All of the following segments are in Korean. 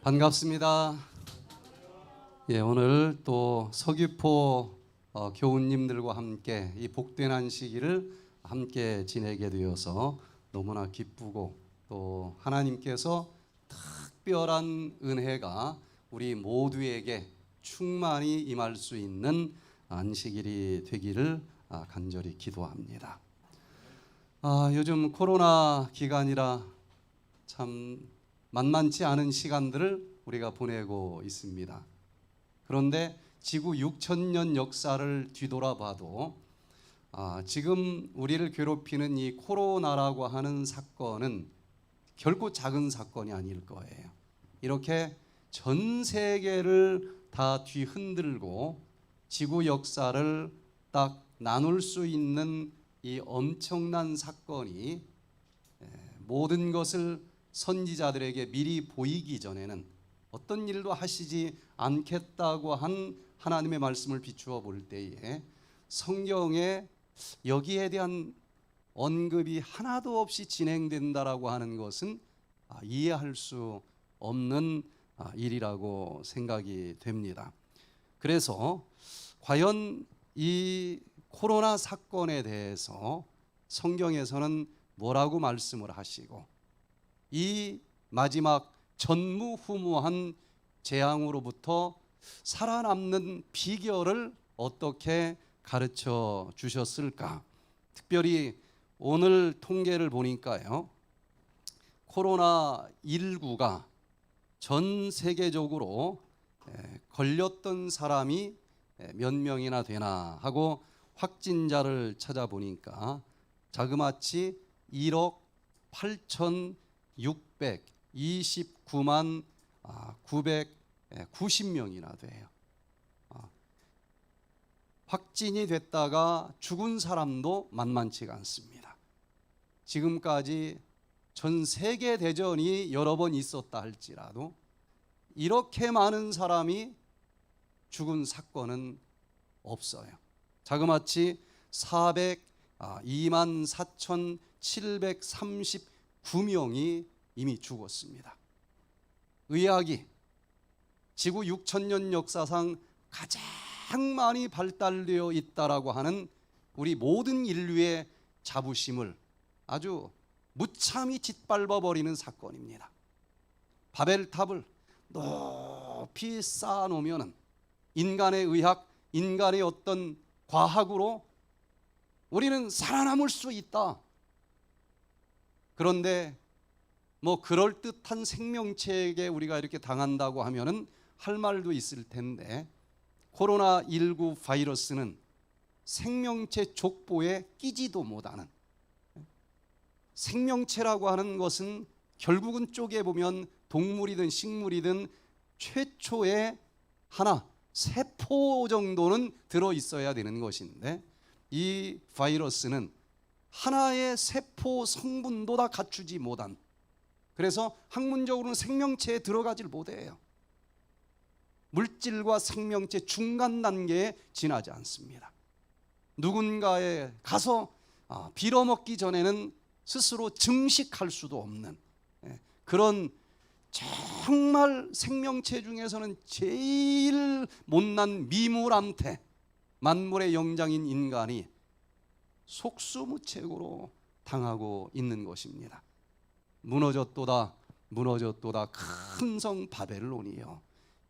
반갑습니다. 오늘 또 서귀포 교우님들과 함께 이 복된 한 시기를 함께 지내게 되어서 너무나 기쁘고, 또 하나님께서 특별한 은혜가 우리 모두에게 충만히 임할 수 있는 안식일이 되기를 간절히 기도합니다. 요즘 코로나 기간이라 참 만만치 않은 시간들을 우리가 보내고 있습니다. 그런데 지구 6,000년 역사를 뒤돌아봐도 지금 우리를 괴롭히는 이 코로나라고 하는 사건은 결코 작은 사건이 아닐 거예요. 이렇게 전 세계를 다 뒤흔들고 지구 역사를 딱 나눌 수 있는 이 엄청난 사건이 모든 것을 선지자들에게 미리 보이기 전에는 어떤 일도 하시지 않겠다고 한 하나님의 말씀을 비추어 볼 때에 성경에 여기에 대한 언급이 하나도 없이 진행된다라고 하는 것은 이해할 수 없는 일이라고 생각이 됩니다. 그래서 과연 이 코로나 사건에 대해서 성경에서는 뭐라고 말씀을 하시고, 이 마지막 전무후무한 재앙으로부터 살아남는 비결을 어떻게 가르쳐 주셨을까? 특별히 오늘 통계를 보니까요, 코로나19가 전 세계적으로 걸렸던 사람이 몇 명이나 되나 하고 확진자를 찾아보니까 자그마치 1억 8,629만 990명이나 돼요. 확진이 됐다가 죽은 사람도 만만치가 않습니다. 지금까지 전 세계 대전이 여러 번 있었다 할지라도 이렇게 많은 사람이 죽은 사건은 없어요. 자그마치 24,739명이 이미 죽었습니다. 의학이 지구 6,000년 역사상 가장 많이 발달되어 있다라고 하는 우리 모든 인류의 자부심을 아주 무참히 짓밟아 버리는 사건입니다. 바벨탑을 높이 쌓아 놓으면 인간의 의학, 인간의 어떤 과학으로 우리는 살아남을 수 있다. 그런데 그럴듯한 생명체에게 우리가 이렇게 당한다고 하면은 할 말도 있을 텐데, 코로나19 바이러스는 생명체 족보에 끼지도 못하는, 생명체라고 하는 것은 결국은 쪼개보면 동물이든 식물이든 최초의 하나, 세포 정도는 들어있어야 되는 것인데, 이 바이러스는 하나의 세포 성분도 다 갖추지 못한, 그래서 학문적으로는 생명체에 들어가질 못해요. 물질과 생명체 중간 단계에 지나지 않습니다. 누군가에 가서 빌어먹기 전에는 스스로 증식할 수도 없는 그런 정말 생명체 중에서는 제일 못난 미물함태, 만물의 영장인 인간이 속수무책으로 당하고 있는 것입니다. 무너졌도다 무너졌도다 큰 성 바벨론이요,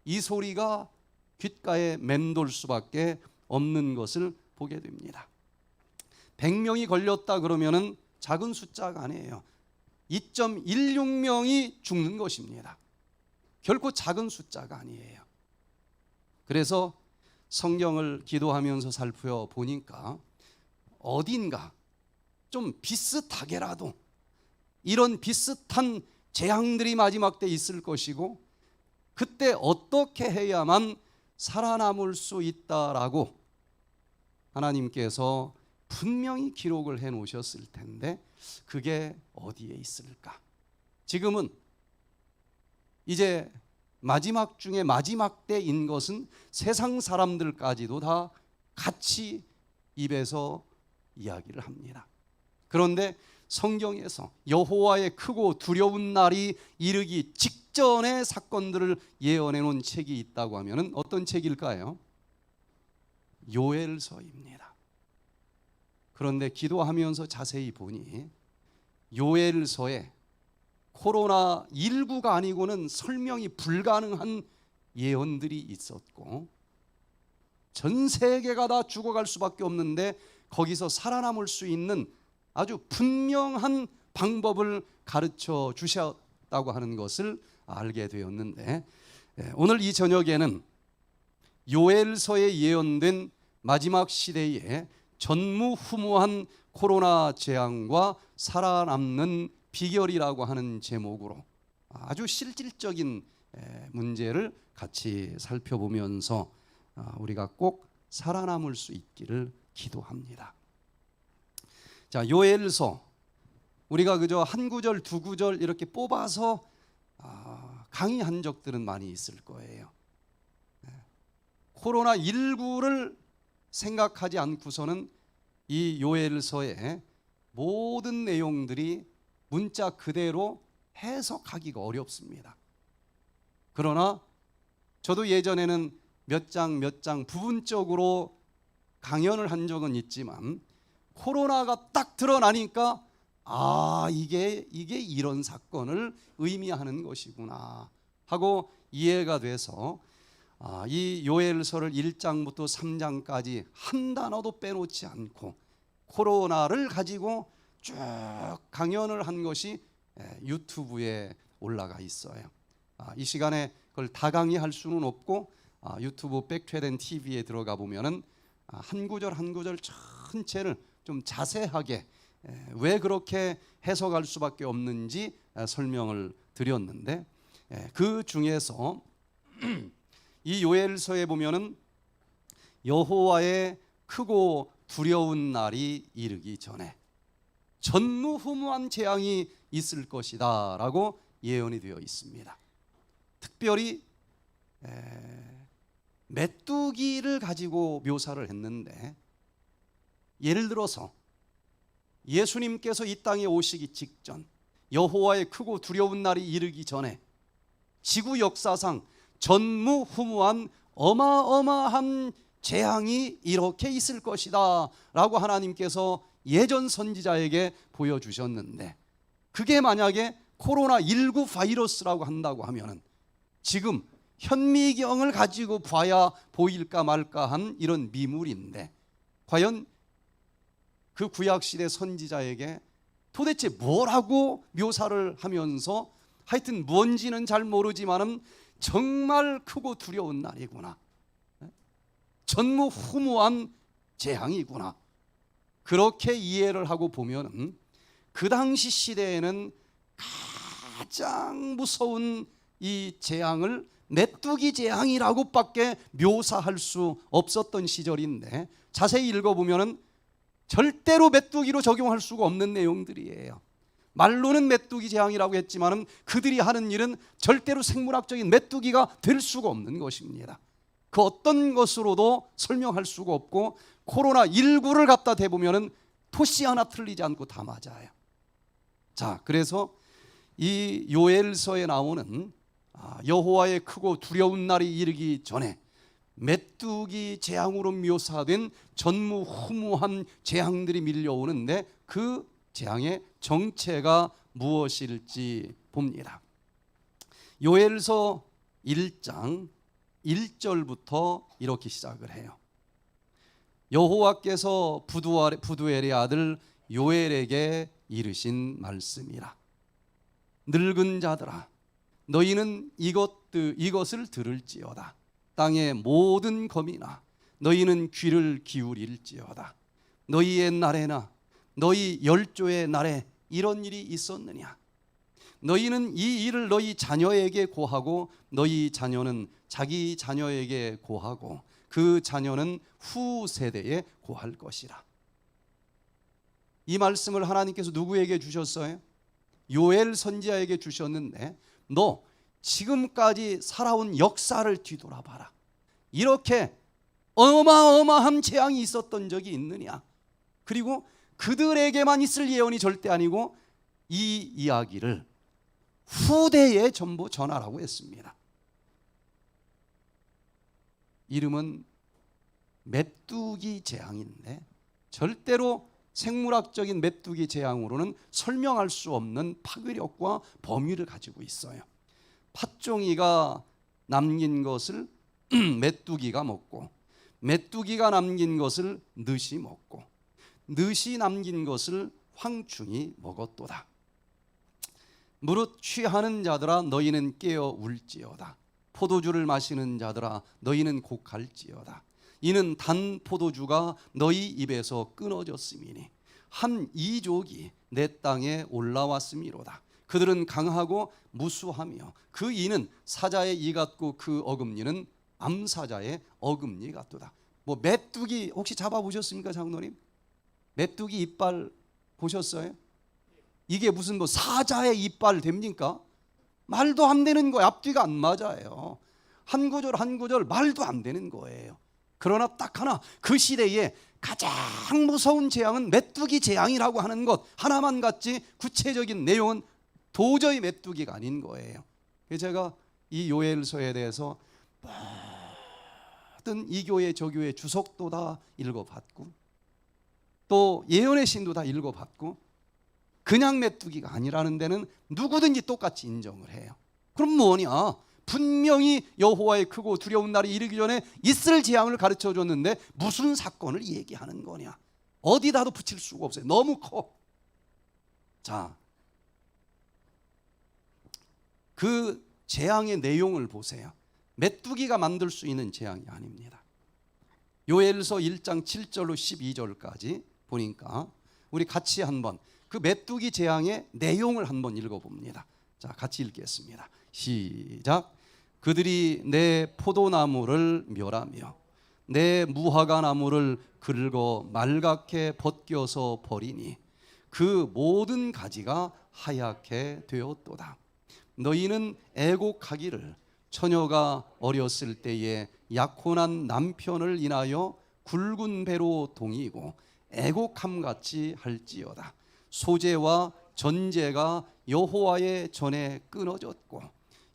이 소리가 귓가에 맴돌 수밖에 없는 것을 보게 됩니다. 100명이 걸렸다 그러면은 작은 숫자가 아니에요. 2.16명이 죽는 것입니다. 결코 작은 숫자가 아니에요. 그래서 성경을 기도하면서 살펴보니까 어딘가 좀 비슷하게라도 이런 비슷한 재앙들이 마지막 때 있을 것이고, 그때 어떻게 해야만 살아남을 수 있다라고 하나님께서 분명히 기록을 해 놓으셨을 텐데, 그게 어디에 있을까? 지금은 이제 마지막 중에 마지막 때인 것은 세상 사람들까지도 다 같이 입에서 이야기를 합니다. 그런데 성경에서 여호와의 크고 두려운 날이 이르기 직전의 사건들을 예언해 놓은 책이 있다고 하면 어떤 책일까요? 요엘서입니다. 그런데 기도하면서 자세히 보니 요엘서에 코로나19가 아니고는 설명이 불가능한 예언들이 있었고, 전 세계가 다 죽어갈 수밖에 없는데 거기서 살아남을 수 있는 아주 분명한 방법을 가르쳐 주셨다고 하는 것을 알게 되었는데, 오늘 이 저녁에는 요엘서에 예언된 마지막 시대에 전무후무한 코로나 재앙과 살아남는 비결이라고 하는 제목으로 아주 실질적인 문제를 같이 살펴보면서 우리가 꼭 살아남을 수 있기를 기도합니다. 자, 요엘서 우리가 그저 한 구절 두 구절 이렇게 뽑아서 강의한 적들은 많이 있을 거예요. 코로나19를 생각하지 않고서는 이 요엘서의 모든 내용들이 문자 그대로 해석하기가 어렵습니다. 그러나 저도 예전에는 몇 장 부분적으로 강연을 한 적은 있지만 코로나가 딱 드러나니까 이게 이런 사건을 의미하는 것이구나 하고 이해가 돼서 이 요엘서를 1장부터 3장까지 한 단어도 빼놓지 않고 코로나를 가지고 쭉 강연을 한 것이 유튜브에 올라가 있어요. 이 시간에 그걸 다 강의할 수는 없고 유튜브 백퇴된 TV에 들어가 보면은 한 구절 한 구절 전체를 좀 자세하게 왜 그렇게 해석할 수밖에 없는지 설명을 드렸는데, 그 중에서 이 요엘서에 보면은 여호와의 크고 두려운 날이 이르기 전에 전무후무한 재앙이 있을 것이다 라고 예언이 되어 있습니다. 특별히 메뚜기를 가지고 묘사를 했는데, 예를 들어서 예수님께서 이 땅에 오시기 직전 여호와의 크고 두려운 날이 이르기 전에 지구 역사상 전무후무한 어마어마한 재앙이 이렇게 있을 것이다 라고 하나님께서 예전 선지자에게 보여주셨는데, 그게 만약에 코로나19 바이러스라고 한다고 하면은 지금 현미경을 가지고 봐야 보일까 말까 한 이런 미물인데, 과연 그 구약시대 선지자에게 도대체 뭐라고 묘사를 하면서 하여튼 뭔지는 잘 모르지만은 정말 크고 두려운 날이구나, 전무후무한 재앙이구나, 그렇게 이해를 하고 보면은 그 당시 시대에는 가장 무서운 이 재앙을 메뚜기 재앙이라고밖에 묘사할 수 없었던 시절인데, 자세히 읽어보면은 절대로 메뚜기로 적용할 수가 없는 내용들이에요. 말로는 메뚜기 재앙이라고 했지만은 그들이 하는 일은 절대로 생물학적인 메뚜기가 될 수가 없는 것입니다. 그 어떤 것으로도 설명할 수가 없고, 코로나19를 갖다 대보면은 토시 하나 틀리지 않고 다 맞아요. 자, 그래서 이 요엘서에 나오는 여호와의 크고 두려운 날이 이르기 전에 메뚜기 재앙으로 묘사된 전무후무한 재앙들이 밀려오는데, 그 재앙의 정체가 무엇일지 봅니다. 요엘서 1장 1절부터 이렇게 시작을 해요. 여호와께서 부두엘의 아들 요엘에게 이르신 말씀이라. 늙은 자들아, 너희는 이것을 들을지어다. 땅의 모든 거민아, 너희는 귀를 기울일지어다. 너희의 날에나 너희 열조의 날에 이런 일이 있었느냐? 너희는 이 일을 너희 자녀에게 고하고 너희 자녀는 자기 자녀에게 고하고 그 자녀는 후 세대에 고할 것이라. 이 말씀을 하나님께서 누구에게 주셨어요? 요엘 선지자에게 주셨는데, 너 지금까지 살아온 역사를 뒤돌아봐라. 이렇게 어마어마한 재앙이 있었던 적이 있느냐? 그리고 그들에게만 있을 예언이 절대 아니고 이 이야기를 후대에 전부 전하라고 했습니다. 이름은 메뚜기 재앙인데 절대로 생물학적인 메뚜기 재앙으로는 설명할 수 없는 파괴력과 범위를 가지고 있어요. 팥종이가 남긴 것을 메뚜기가 먹고, 메뚜기가 남긴 것을 늑이 먹고, 늑이 남긴 것을 황충이 먹었도다. 무릇 취하는 자들아 너희는 깨어 울지어다. 포도주를 마시는 자들아 너희는 곡할지어다. 이는 단 포도주가 너희 입에서 끊어졌음이니 한 이족이 내 땅에 올라왔음이로다. 그들은 강하고 무수하며 그 이는 사자의 이 같고 그 어금니는 암사자의 어금니 같도다. 뭐 메뚜기 혹시 잡아보셨습니까, 장로님? 메뚜기 이빨 보셨어요? 이게 무슨 뭐 사자의 이빨 됩니까? 말도 안 되는 거예요. 앞뒤가 안 맞아요. 한 구절 한 구절 말도 안 되는 거예요. 그러나 딱 하나, 그 시대에 가장 무서운 재앙은 메뚜기 재앙이라고 하는 것 하나만 같지 구체적인 내용은 도저히 메뚜기가 아닌 거예요. 제가 이 요엘서에 대해서 모든 이교회 저교회 주석도 다 읽어봤고 또 예언의 신도 다 읽어봤고 그냥 메뚜기가 아니라는 데는 누구든지 똑같이 인정을 해요. 그럼 뭐냐? 분명히 여호와의 크고 두려운 날이 이르기 전에 있을 재앙을 가르쳐 줬는데 무슨 사건을 얘기하는 거냐? 어디다도 붙일 수가 없어요. 너무 커. 자, 그 재앙의 내용을 보세요. 메뚜기가 만들 수 있는 재앙이 아닙니다. 요엘서 1장 7절로 12절까지 보니까 우리 같이 한번 그 메뚜기 재앙의 내용을 한번 읽어봅니다. 자, 같이 읽겠습니다. 시작. 그들이 내 포도나무를 멸하며 내 무화과 나무를 긁어 말갛게 벗겨서 버리니 그 모든 가지가 하얗게 되었도다. 너희는 애곡하기를 처녀가 어렸을 때에 약혼한 남편을 인하여 굵은 배로 동이고 애곡함같이 할지어다. 소재와 전제가 여호와의 전에 끊어졌고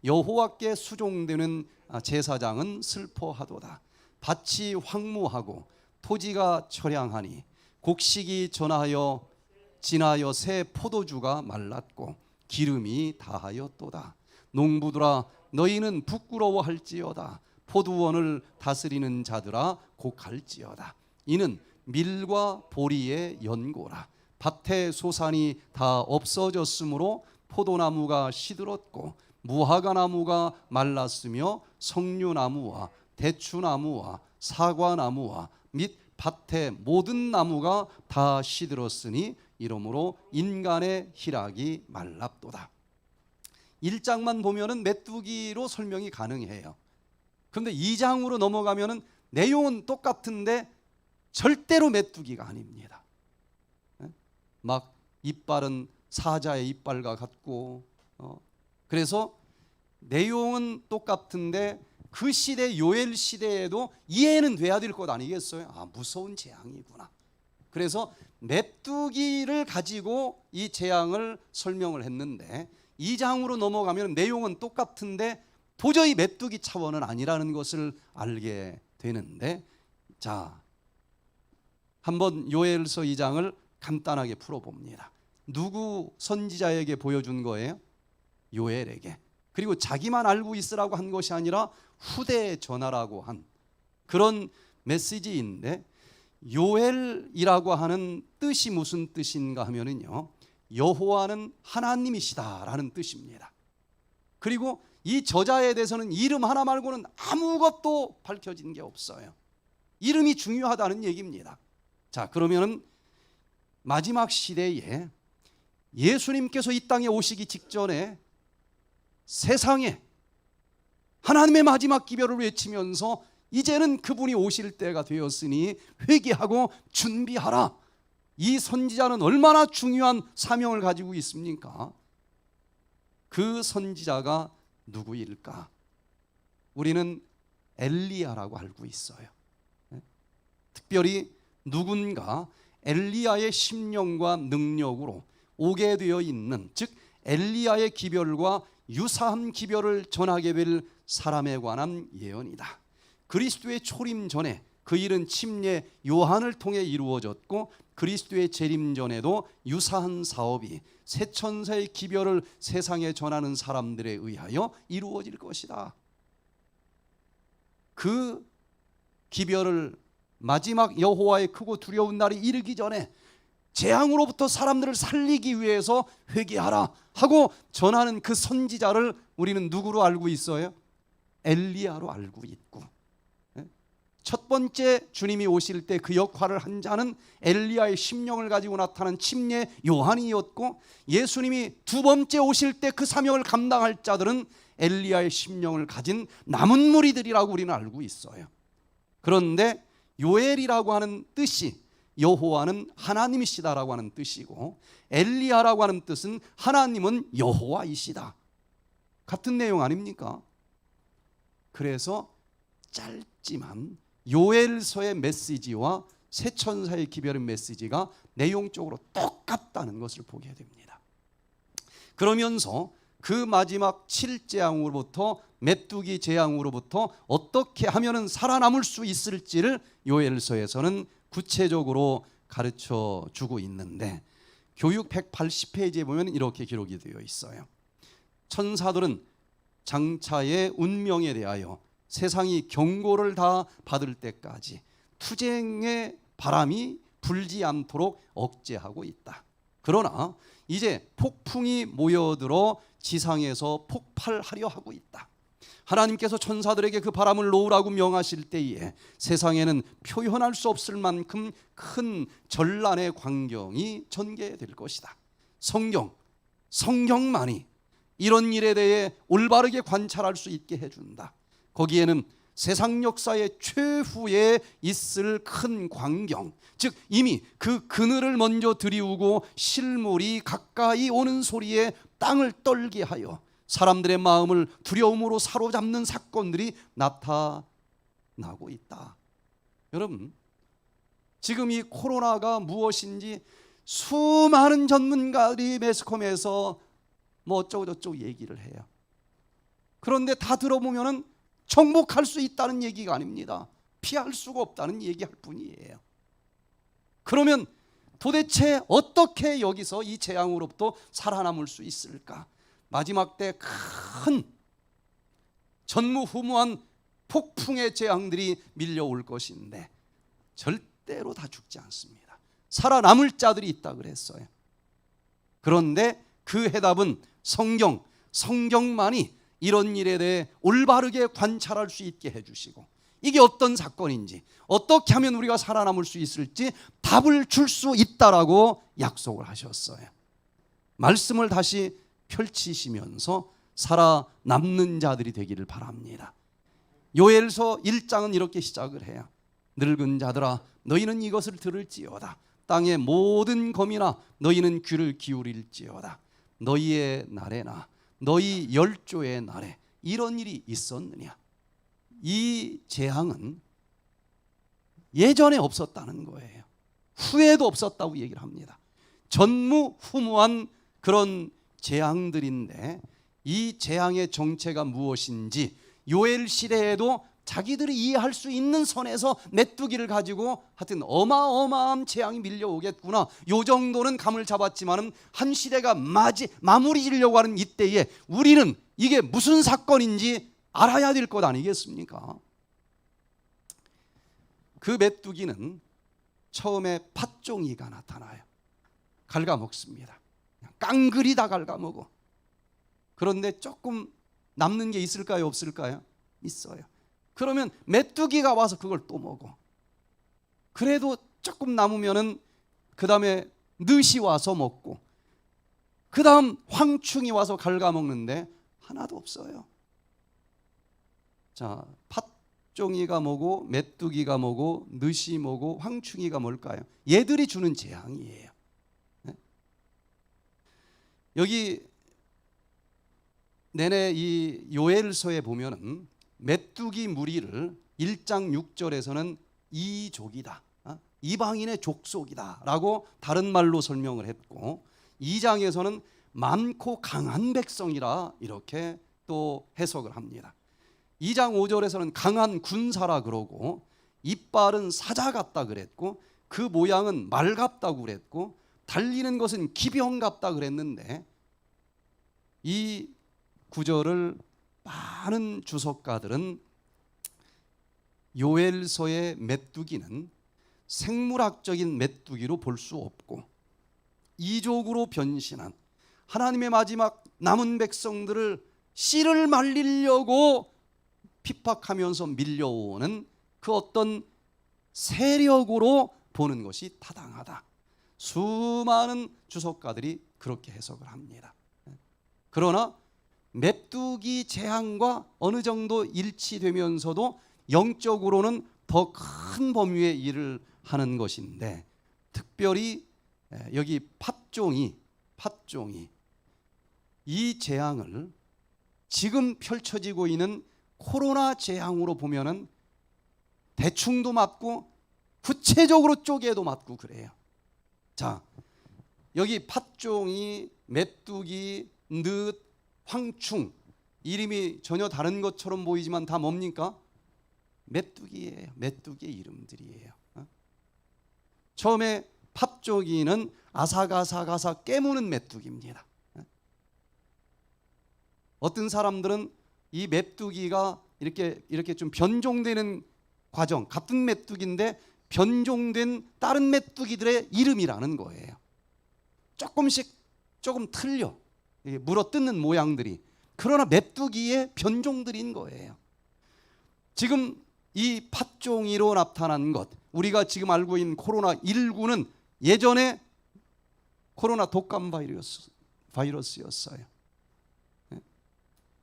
여호와께 수종되는 제사장은 슬퍼하도다. 밭이 황무하고 토지가 처량하니 곡식이 지나여 새 포도주가 말랐고 기름이 다하였도다. 농부들아 너희는 부끄러워할지어다. 포도원을 다스리는 자들아 곡할지어다. 이는 밀과 보리의 연고라. 밭의 소산이 다 없어졌으므로 포도나무가 시들었고 무화과 나무가 말랐으며 석류나무와 대추나무와 사과나무와 및 밭의 모든 나무가 다 시들었으니 이러므로 인간의 희락이 말랐도다. 1장만 보면은 메뚜기로 설명이 가능해요. 그런데 2장으로 넘어가면은 내용은 똑같은데 절대로 메뚜기가 아닙니다. 막 이빨은 사자의 이빨과 같고 그래서 내용은 똑같은데 그 시대 요엘 시대에도 이해는 돼야 될 것 아니겠어요? 아, 무서운 재앙이구나. 그래서 메뚜기를 가지고 이 재앙을 설명을 했는데 2장으로 넘어가면 내용은 똑같은데 도저히 메뚜기 차원은 아니라는 것을 알게 되는데, 자, 한번 요엘서 2장을 간단하게 풀어봅니다. 누구 선지자에게 보여준 거예요? 요엘에게. 그리고 자기만 알고 있으라고 한 것이 아니라 후대에 전하라고 한 그런 메시지인데, 요엘이라고 하는 뜻이 무슨 뜻인가 하면은요, 여호와는 하나님이시다라는 뜻입니다. 그리고 이 저자에 대해서는 이름 하나 말고는 아무것도 밝혀진 게 없어요. 이름이 중요하다는 얘기입니다. 자, 그러면은 마지막 시대에 예수님께서 이 땅에 오시기 직전에 세상에 하나님의 마지막 기별을 외치면서 이제는 그분이 오실 때가 되었으니 회개하고 준비하라. 이 선지자는 얼마나 중요한 사명을 가지고 있습니까? 그 선지자가 누구일까? 우리는 엘리야라고 알고 있어요. 특별히 누군가 엘리야의 심령과 능력으로 오게 되어 있는, 즉 엘리야의 기별과 유사한 기별을 전하게 될 사람에 관한 예언이다. 그리스도의 초림 전에 그 일은 침례 요한을 통해 이루어졌고 그리스도의 재림 전에도 유사한 사업이 새 천사의 기별을 세상에 전하는 사람들에 의하여 이루어질 것이다. 그 기별을 마지막 여호와의 크고 두려운 날이 이르기 전에 재앙으로부터 사람들을 살리기 위해서 회개하라 하고 전하는 그 선지자를 우리는 누구로 알고 있어요? 엘리야로 알고 있고, 첫 번째 주님이 오실 때 그 역할을 한 자는 엘리야의 심령을 가지고 나타난 침례 요한이었고, 예수님이 두 번째 오실 때 그 사명을 감당할 자들은 엘리야의 심령을 가진 남은 무리들이라고 우리는 알고 있어요. 그런데 요엘이라고 하는 뜻이 여호와는 하나님이시다라고 하는 뜻이고, 엘리야라고 하는 뜻은 하나님은 여호와이시다, 같은 내용 아닙니까? 그래서 짧지만 요엘서의 메시지와 새 천사의 기별의 메시지가 내용적으로 똑같다는 것을 보게 됩니다. 그러면서 그 마지막 7재앙으로부터 메뚜기 재앙으로부터 어떻게 하면은 살아남을 수 있을지를 요엘서에서는 구체적으로 가르쳐 주고 있는데, 교육 180페이지에 보면 이렇게 기록이 되어 있어요. 천사들은 장차의 운명에 대하여 세상이 경고를 다 받을 때까지 투쟁의 바람이 불지 않도록 억제하고 있다. 그러나 이제 폭풍이 모여들어 지상에서 폭발하려 하고 있다. 하나님께서 천사들에게 그 바람을 놓으라고 명하실 때에 세상에는 표현할 수 없을 만큼 큰 전란의 광경이 전개될 것이다. 성경만이 이런 일에 대해 올바르게 관찰할 수 있게 해준다. 거기에는 세상 역사의 최후에 있을 큰 광경, 즉 이미 그 그늘을 먼저 들이우고 실물이 가까이 오는 소리에 땅을 떨게 하여 사람들의 마음을 두려움으로 사로잡는 사건들이 나타나고 있다. 여러분, 지금 이 코로나가 무엇인지 수많은 전문가들이 매스컴에서 뭐 어쩌고저쩌고 얘기를 해요. 그런데 다 들어보면은 정복할 수 있다는 얘기가 아닙니다. 피할 수가 없다는 얘기할 뿐이에요. 그러면 도대체 어떻게 여기서 이 재앙으로부터 살아남을 수 있을까? 마지막 때 큰 전무후무한 폭풍의 재앙들이 밀려올 것인데 절대로 다 죽지 않습니다. 살아남을 자들이 있다 그랬어요. 그런데 그 해답은 성경만이 이런 일에 대해 올바르게 관찰할 수 있게 해주시고, 이게 어떤 사건인지 어떻게 하면 우리가 살아남을 수 있을지 답을 줄 수 있다라고 약속을 하셨어요. 말씀을 다시 펼치시면서 살아남는 자들이 되기를 바랍니다. 요엘서 1장은 이렇게 시작을 해요. 늙은 자들아, 너희는 이것을 들을지어다. 땅의 모든 거민아, 너희는 귀를 기울일지어다. 너희의 날에나 너희 열조의 날에 이런 일이 있었느냐? 이 재앙은 예전에 없었다는 거예요. 후에도 없었다고 얘기를 합니다. 전무후무한 그런 재앙들인데, 이 재앙의 정체가 무엇인지 요엘 시대에도 자기들이 이해할 수 있는 선에서 메뚜기를 가지고 하여튼 어마어마한 재앙이 밀려오겠구나, 요 정도는 감을 잡았지만은 한 시대가 마무리 지려고 하는 이때에 우리는 이게 무슨 사건인지 알아야 될 것 아니겠습니까? 그 메뚜기는 처음에 팥종이가 나타나요. 갉아먹습니다. 깡그리 다 갉아먹어. 그런데 조금 남는 게 있을까요, 없을까요? 있어요. 그러면 메뚜기가 와서 그걸 또 먹어. 그래도 조금 남으면은 그 다음에 늑이 와서 먹고, 그 다음 황충이 와서 갉아먹는데 하나도 없어요. 자, 팥종이가 뭐고 메뚜기가 뭐고 늑이 뭐고 황충이가 뭘까요? 얘들이 주는 재앙이에요. 네? 여기 내내 이 요엘서에 보면은 메뚜기 무리를 1장 6절에서는 이족이다, 이방인의 족속이다 라고 다른 말로 설명을 했고, 2장에서는 많고 강한 백성이라 이렇게 또 해석을 합니다. 2장 5절에서는 강한 군사라 그러고 이빨은 사자 같다 그랬고 그 모양은 말 같다고 그랬고 달리는 것은 기병 같다 그랬는데 이 구절을 많은 주석가들은 요엘서의 메뚜기는 생물학적인 메뚜기로 볼 수 없고 이족으로 변신한 하나님의 마지막 남은 백성들을 씨를 말리려고 핍박하면서 밀려오는 그 어떤 세력으로 보는 것이 타당하다. 수많은 주석가들이 그렇게 해석을 합니다. 그러나 메뚜기 재앙과 어느 정도 일치되면서도 영적으로는 더 큰 범위의 일을 하는 것인데 특별히 여기 팥종이 이 재앙을 지금 펼쳐지고 있는 코로나 재앙으로 보면은 대충도 맞고 구체적으로 쪼개도 맞고 그래요. 자, 여기 팥종이, 메뚜기, 늑, 황충 이름이 전혀 다른 것처럼 보이지만 다 뭡니까? 메뚜기예요. 메뚜기의 이름들이에요. 처음에 팥종이는 아삭아삭아삭 깨무는 메뚜기입니다. 어떤 사람들은 이 메뚜기가 이렇게 좀 변종되는 과정, 같은 메뚜기인데 변종된 다른 메뚜기들의 이름이라는 거예요. 조금 틀려. 물어뜯는 모양들이. 그러나 메뚜기의 변종들인 거예요. 지금 이 팥종이로 나타난 것, 우리가 지금 알고 있는 코로나19는 예전에 코로나 독감 바이러스였어요.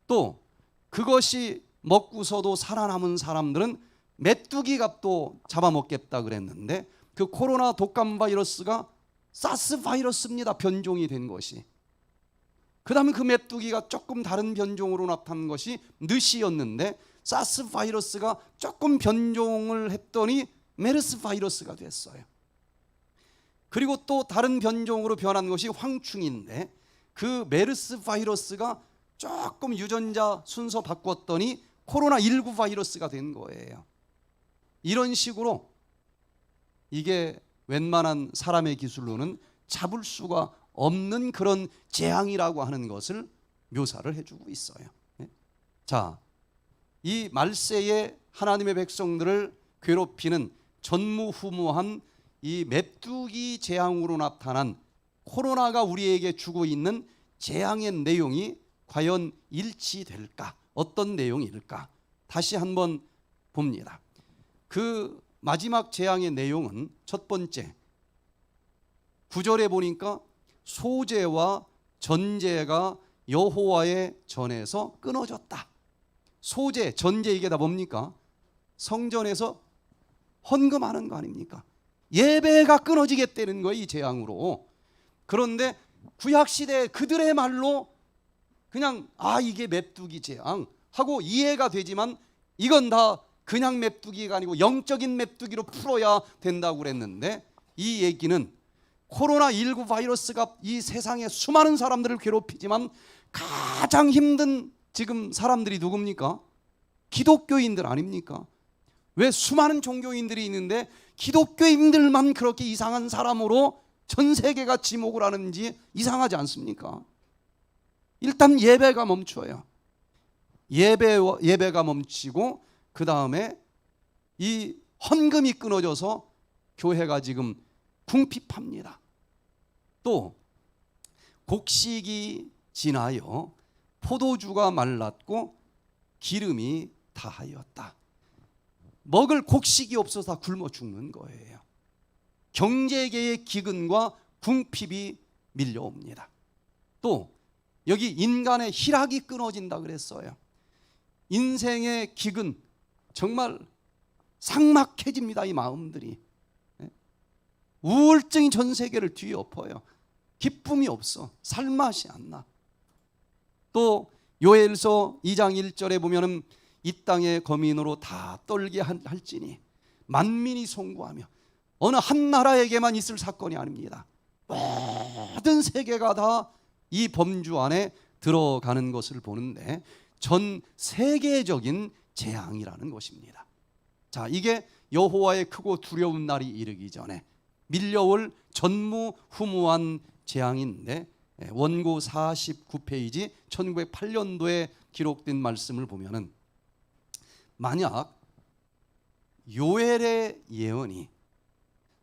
또 그것이 먹고서도 살아남은 사람들은 메뚜기가 또 잡아먹겠다 그랬는데 그 코로나 독감 바이러스가 사스 바이러스입니다. 변종이 된 것이. 그 다음에 그 메뚜기가 조금 다른 변종으로 나타난 것이 느시였는데 사스 바이러스가 조금 변종을 했더니 메르스 바이러스가 됐어요. 그리고 또 다른 변종으로 변한 것이 황충인데 그 메르스 바이러스가 조금 유전자 순서 바꿨더니 코로나19 바이러스가 된 거예요. 이런 식으로 이게 웬만한 사람의 기술로는 잡을 수가 없는 그런 재앙이라고 하는 것을 묘사를 해주고 있어요. 자, 이 말세에 하나님의 백성들을 괴롭히는 전무후무한 이 메뚜기 재앙으로 나타난 코로나가 우리에게 주고 있는 재앙의 내용이 과연 일치될까? 어떤 내용일까? 다시 한번 봅니다. 그 마지막 재앙의 내용은 첫 번째 9절에 보니까 소재와 전제가 여호와의 전에서 끊어졌다. 소재, 전제 이게 다 뭡니까? 성전에서 헌금하는 거 아닙니까? 예배가 끊어지겠다는 거예요, 이 재앙으로. 그런데 구약시대 그들의 말로 그냥 이게 메뚜기 재앙 하고 이해가 되지만 이건 다 그냥 메뚜기가 아니고 영적인 메뚜기로 풀어야 된다고 그랬는데 이 얘기는 코로나19 바이러스가 이 세상에 수많은 사람들을 괴롭히지만 가장 힘든 지금 사람들이 누굽니까? 기독교인들 아닙니까? 왜 수많은 종교인들이 있는데 기독교인들만 그렇게 이상한 사람으로 전 세계가 지목을 하는지 이상하지 않습니까? 일단 예배가 멈춰요. 예배가 멈추고 그 다음에 이 헌금이 끊어져서 교회가 지금 궁핍합니다. 또 곡식이 지나여 포도주가 말랐고 기름이 다하였다. 먹을 곡식이 없어서 다 굶어 죽는 거예요. 경제계의 기근과 궁핍이 밀려옵니다. 또 여기 인간의 희락이 끊어진다 그랬어요. 인생의 기근, 정말 삭막해집니다. 이 마음들이. 우울증이 전 세계를 뒤엎어요. 기쁨이 없어. 살맛이 안 나. 또 요엘서 2장 1절에 보면은 이 땅의 거민으로 다 떨게 할지니 만민이 송구하며. 어느 한 나라에게만 있을 사건이 아닙니다. 모든 세계가 다 이 범주 안에 들어가는 것을 보는데 전 세계적인 재앙이라는 것입니다. 자, 이게 여호와의 크고 두려운 날이 이르기 전에 밀려올 전무후무한 재앙인데 원고 49페이지 1908년도에 기록된 말씀을 보면은 만약 요엘의 예언이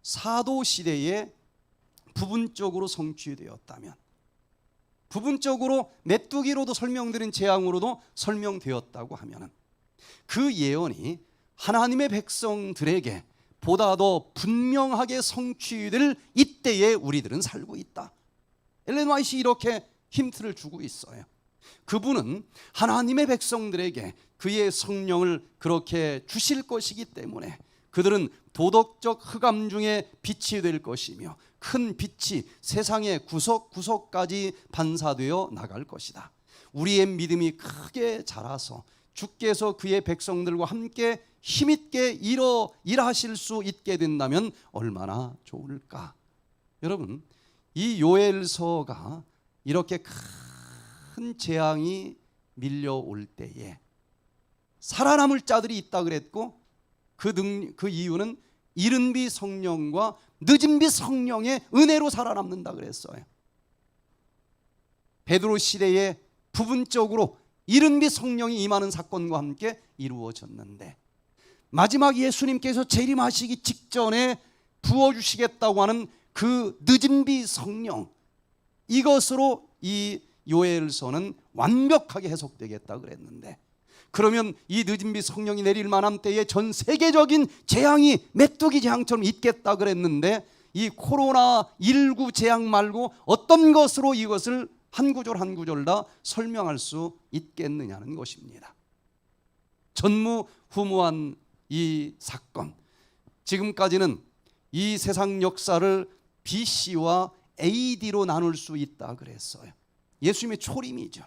사도 시대에 부분적으로 성취되었다면, 부분적으로 메뚜기로도 설명드린 재앙으로도 설명되었다고 하면은 그 예언이 하나님의 백성들에게 보다 더 분명하게 성취될 이때에 우리들은 살고 있다. 엘렌 화이트가 이렇게 힌트를 주고 있어요. 그분은 하나님의 백성들에게 그의 성령을 그렇게 주실 것이기 때문에 그들은 도덕적 흑암 중에 빛이 될 것이며 큰 빛이 세상의 구석구석까지 반사되어 나갈 것이다. 우리의 믿음이 크게 자라서 주께서 그의 백성들과 함께 힘있게 일하실 수 있게 된다면 얼마나 좋을까. 여러분, 이 요엘서가 이렇게 큰 재앙이 밀려올 때에 살아남을 자들이 있다 그랬고, 그 이유는 이른 비 성령과 늦은 비 성령의 은혜로 살아남는다 그랬어요. 베드로 시대에 부분적으로 이른 비 성령이 임하는 사건과 함께 이루어졌는데, 마지막 예수님께서 재림하시기 직전에 부어주시겠다고 하는 그 늦은 비 성령, 이것으로 이 요엘서는 완벽하게 해석되겠다 그랬는데, 그러면 이 늦은 비 성령이 내릴 만한 때에 전 세계적인 재앙이 메뚜기 재앙처럼 있겠다 그랬는데, 이 코로나19 재앙 말고 어떤 것으로 이것을 한 구절 한 구절 다 설명할 수 있겠느냐는 것입니다. 전무후무한 이 사건, 지금까지는 이 세상 역사를 BC와 AD로 나눌 수 있다 그랬어요. 예수님의 초림이죠.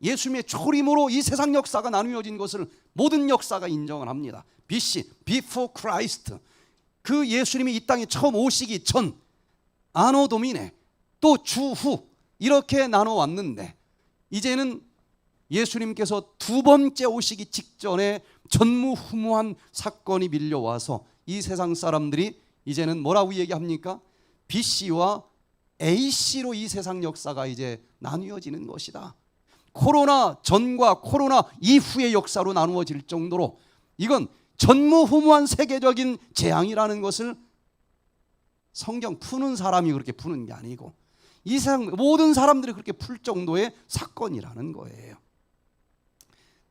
예수님의 초림으로 이 세상 역사가 나누어진 것을 모든 역사가 인정을 합니다. BC, Before Christ, 그 예수님이 이 땅에 처음 오시기 전, 아노 도미네, 또 주후, 이렇게 나눠 왔는데, 이제는 예수님께서 두 번째 오시기 직전에 전무후무한 사건이 밀려와서 이 세상 사람들이 이제는 뭐라고 얘기합니까? BC와 AC로 이 세상 역사가 이제 나누어지는 것이다. 코로나 전과 코로나 이후의 역사로 나누어질 정도로 이건 전무후무한 세계적인 재앙이라는 것을 성경 푸는 사람이 그렇게 푸는 게 아니고 이 세상 모든 사람들이 그렇게 풀 정도의 사건이라는 거예요.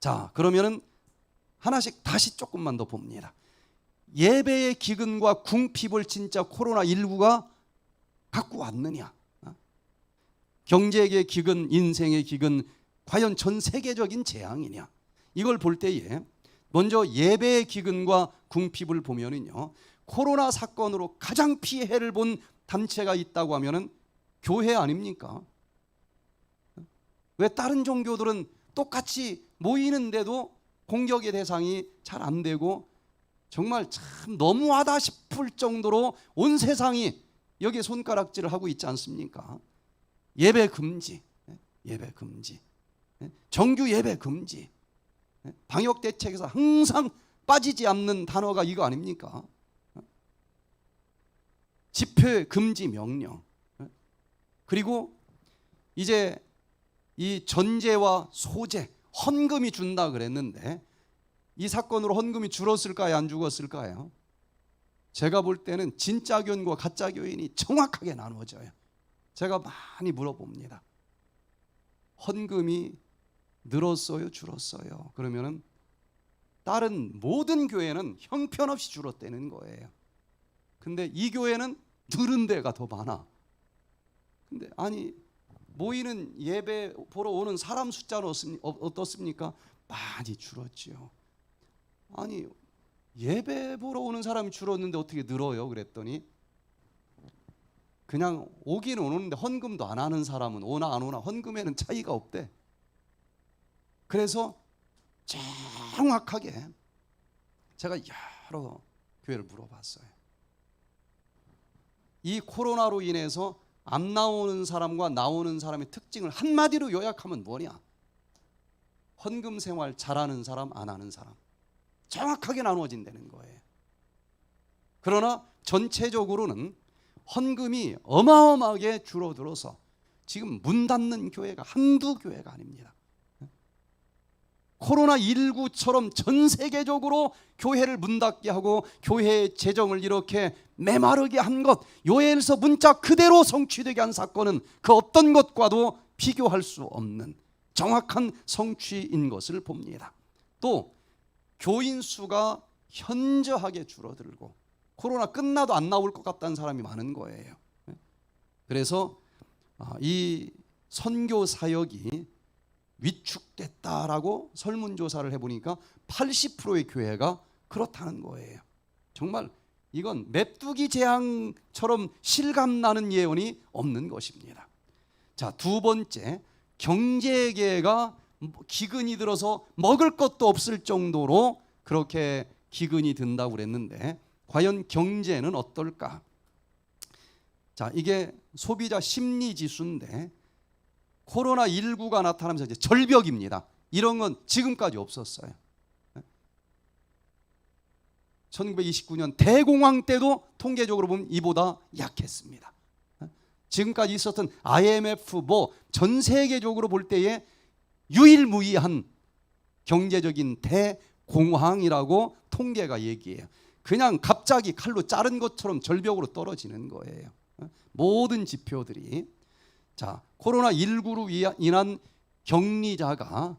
자, 그러면은 하나씩 다시 조금만 더 봅니다. 예배의 기근과 궁핍을 진짜 코로나19가 갖고 왔느냐? 경제의 기근, 인생의 기근, 과연 전 세계적인 재앙이냐? 이걸 볼 때에 먼저 예배의 기근과 궁핍을 보면은요, 코로나 사건으로 가장 피해를 본 단체가 있다고 하면은 교회 아닙니까? 왜 다른 종교들은 똑같이 모이는데도 공격의 대상이 잘 안 되고 정말 참 너무하다 싶을 정도로 온 세상이 여기에 손가락질을 하고 있지 않습니까? 예배 금지, 예배 금지, 정규 예배 금지, 방역 대책에서 항상 빠지지 않는 단어가 이거 아닙니까? 집회 금지 명령. 그리고 이제 이 전제와 소재, 헌금이 준다 그랬는데 이 사건으로 헌금이 줄었을까요? 안 죽었을까요? 제가 볼 때는 진짜 교인과 가짜 교인이 정확하게 나누어져요. 제가 많이 물어봅니다. 헌금이 늘었어요? 줄었어요? 그러면은 다른 모든 교회는 형편없이 줄었다는 거예요. 근데 이 교회는 늘은 데가 더 많아. 근데 아니 모이는 예배 보러 오는 사람 숫자는 어떻습니까? 많이 줄었죠. 아니 예배 보러 오는 사람이 줄었는데 어떻게 늘어요? 그랬더니 그냥 오기는 오는데 헌금도 안 하는 사람은 오나 안 오나 헌금에는 차이가 없대. 그래서 정확하게 제가 여러 교회를 물어봤어요. 이 코로나로 인해서 안 나오는 사람과 나오는 사람의 특징을 한마디로 요약하면 뭐냐? 헌금 생활 잘하는 사람, 안 하는 사람. 정확하게 나누어진다는 거예요. 그러나 전체적으로는 헌금이 어마어마하게 줄어들어서 지금 문 닫는 교회가 한두 교회가 아닙니다. 코로나19처럼 전 세계적으로 교회를 문 닫게 하고 교회의 재정을 이렇게 메마르게 한 것, 요엘서 문자 그대로 성취되게 한 사건은 그 어떤 것과도 비교할 수 없는 정확한 성취인 것을 봅니다. 또 교인 수가 현저하게 줄어들고 코로나 끝나도 안 나올 것 같다는 사람이 많은 거예요. 그래서 이 선교 사역이 위축됐다라고 설문조사를 해보니까 80%의 교회가 그렇다는 거예요. 정말 이건 메뚜기 재앙처럼 실감나는 예언이 없는 것입니다. 자, 두 번째, 경제계가 기근이 들어서 먹을 것도 없을 정도로 그렇게 기근이 든다고 그랬는데 과연 경제는 어떨까? 자, 이게 소비자 심리 지수인데 코로나19가 나타나면서 이제 절벽입니다. 이런 건 지금까지 없었어요. 1929년 대공황 때도 통계적으로 보면 이보다 약했습니다. 지금까지 있었던 IMF 전 세계적으로 볼 때에 유일무이한 경제적인 대공황이라고 통계가 얘기해요. 그냥 갑자기 칼로 자른 것처럼 절벽으로 떨어지는 거예요. 모든 지표들이. 자, 코로나19로 인한 격리자가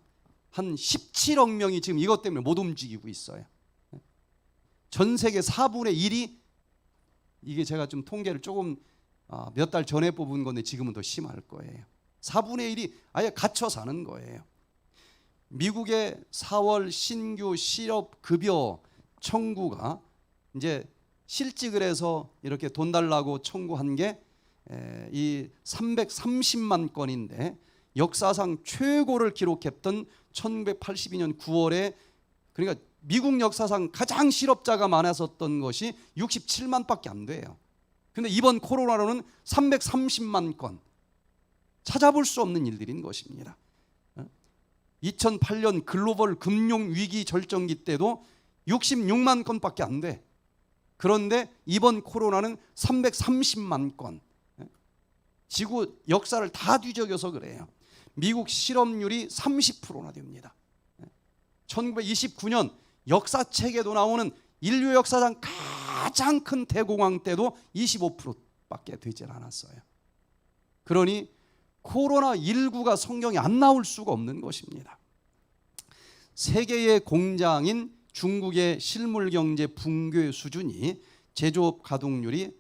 한 17억 명이 지금 이것 때문에 못 움직이고 있어요. 전 세계 4분의 1이 이게 제가 좀 통계를 조금 몇 달 전에 뽑은 건데 지금은 더 심할 거예요. 4분의 1이 아예 갇혀 사는 거예요. 미국의 4월 신규 실업급여 청구가 이제 실직을 해서 이렇게 돈 달라고 청구한 게 이 330만 건인데 역사상 최고를 기록했던 1982년 9월에 그러니까 미국 역사상 가장 실업자가 많았었던 것이 67만밖에 안 돼요. 근데 이번 코로나로는 330만 건, 찾아볼 수 없는 일들인 것입니다. 2008년 글로벌 금융위기 절정기 때도 66만 건밖에 안 돼. 그런데 이번 코로나는 330만 건. 지구 역사를 다 뒤적여서 그래요. 미국 실업률이 30%나 됩니다. 1929년 역사책에도 나오는 인류 역사상 가장 큰 대공황 때도 25%밖에 되질 않았어요. 그러니 코로나19가 성경에 안 나올 수가 없는 것입니다. 세계의 공장인 중국의 실물 경제 붕괴 수준이 제조업 가동률이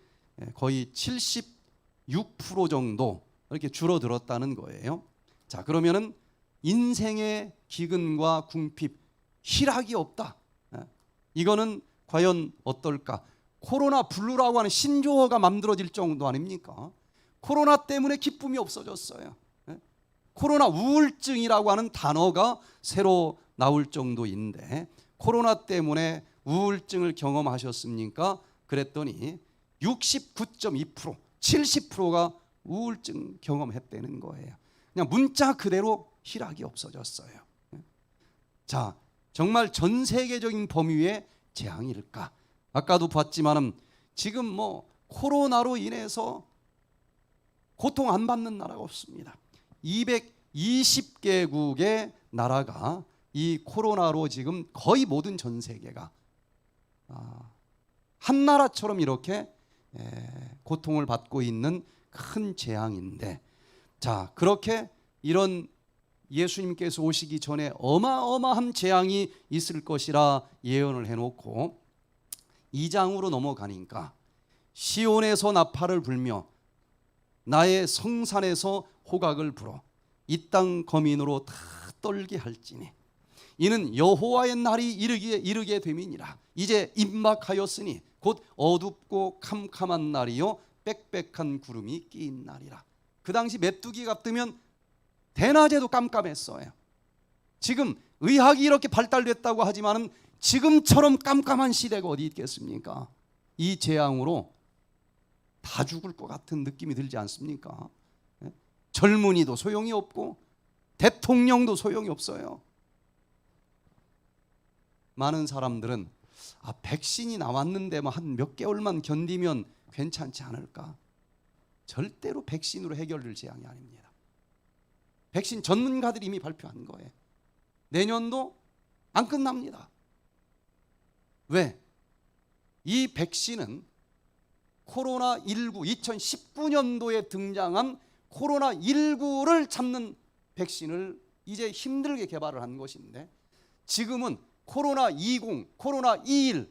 거의 76% 정도 이렇게 줄어들었다는 거예요. 자, 그러면은 인생의 기근과 궁핍, 희락이 없다. 이거는 과연 어떨까? 코로나 블루라고 하는 신조어가 만들어질 정도 아닙니까? 코로나 때문에 기쁨이 없어졌어요. 코로나 우울증이라고 하는 단어가 새로 나올 정도인데 코로나 때문에 우울증을 경험하셨습니까? 그랬더니 69.2%, 70%가 우울증 경험했다는 거예요. 그냥 문자 그대로 희락이 없어졌어요. 자, 정말 전 세계적인 범위의 재앙일까? 아까도 봤지만은 지금 뭐 코로나로 인해서 고통 안 받는 나라가 없습니다. 220개국의 나라가 이 코로나로 지금 거의 모든 전 세계가 한 나라처럼 이렇게 고통을 받고 있는 큰 재앙인데, 자, 그렇게 이런 예수님께서 오시기 전에 어마어마한 재앙이 있을 것이라 예언을 해놓고 2장으로 넘어가니까 시온에서 나팔을 불며 나의 성산에서 호각을 불어 이 땅 거민으로 다 떨게 할지니 이는 여호와의 날이 이르게 됨이니라. 이제 임박하였으니 곧 어둡고 캄캄한 날이요 빽빽한 구름이 끼인 날이라. 그 당시 메뚜기가 뜨면 대낮에도 깜깜했어요. 지금 의학이 이렇게 발달됐다고 하지만은 지금처럼 깜깜한 시대가 어디 있겠습니까? 이 재앙으로 다 죽을 것 같은 느낌이 들지 않습니까? 젊은이도 소용이 없고 대통령도 소용이 없어요. 많은 사람들은 백신이 나왔는데 한 몇 개월만 견디면 괜찮지 않을까? 절대로 백신으로 해결될 재앙이 아닙니다. 백신 전문가들이 이미 발표한 거예요. 내년도 안 끝납니다. 왜? 이 백신은 코로나19 2019년도에 등장한 코로나19를 잡는 백신을 이제 힘들게 개발을 한 것인데, 지금은 코로나20, 코로나21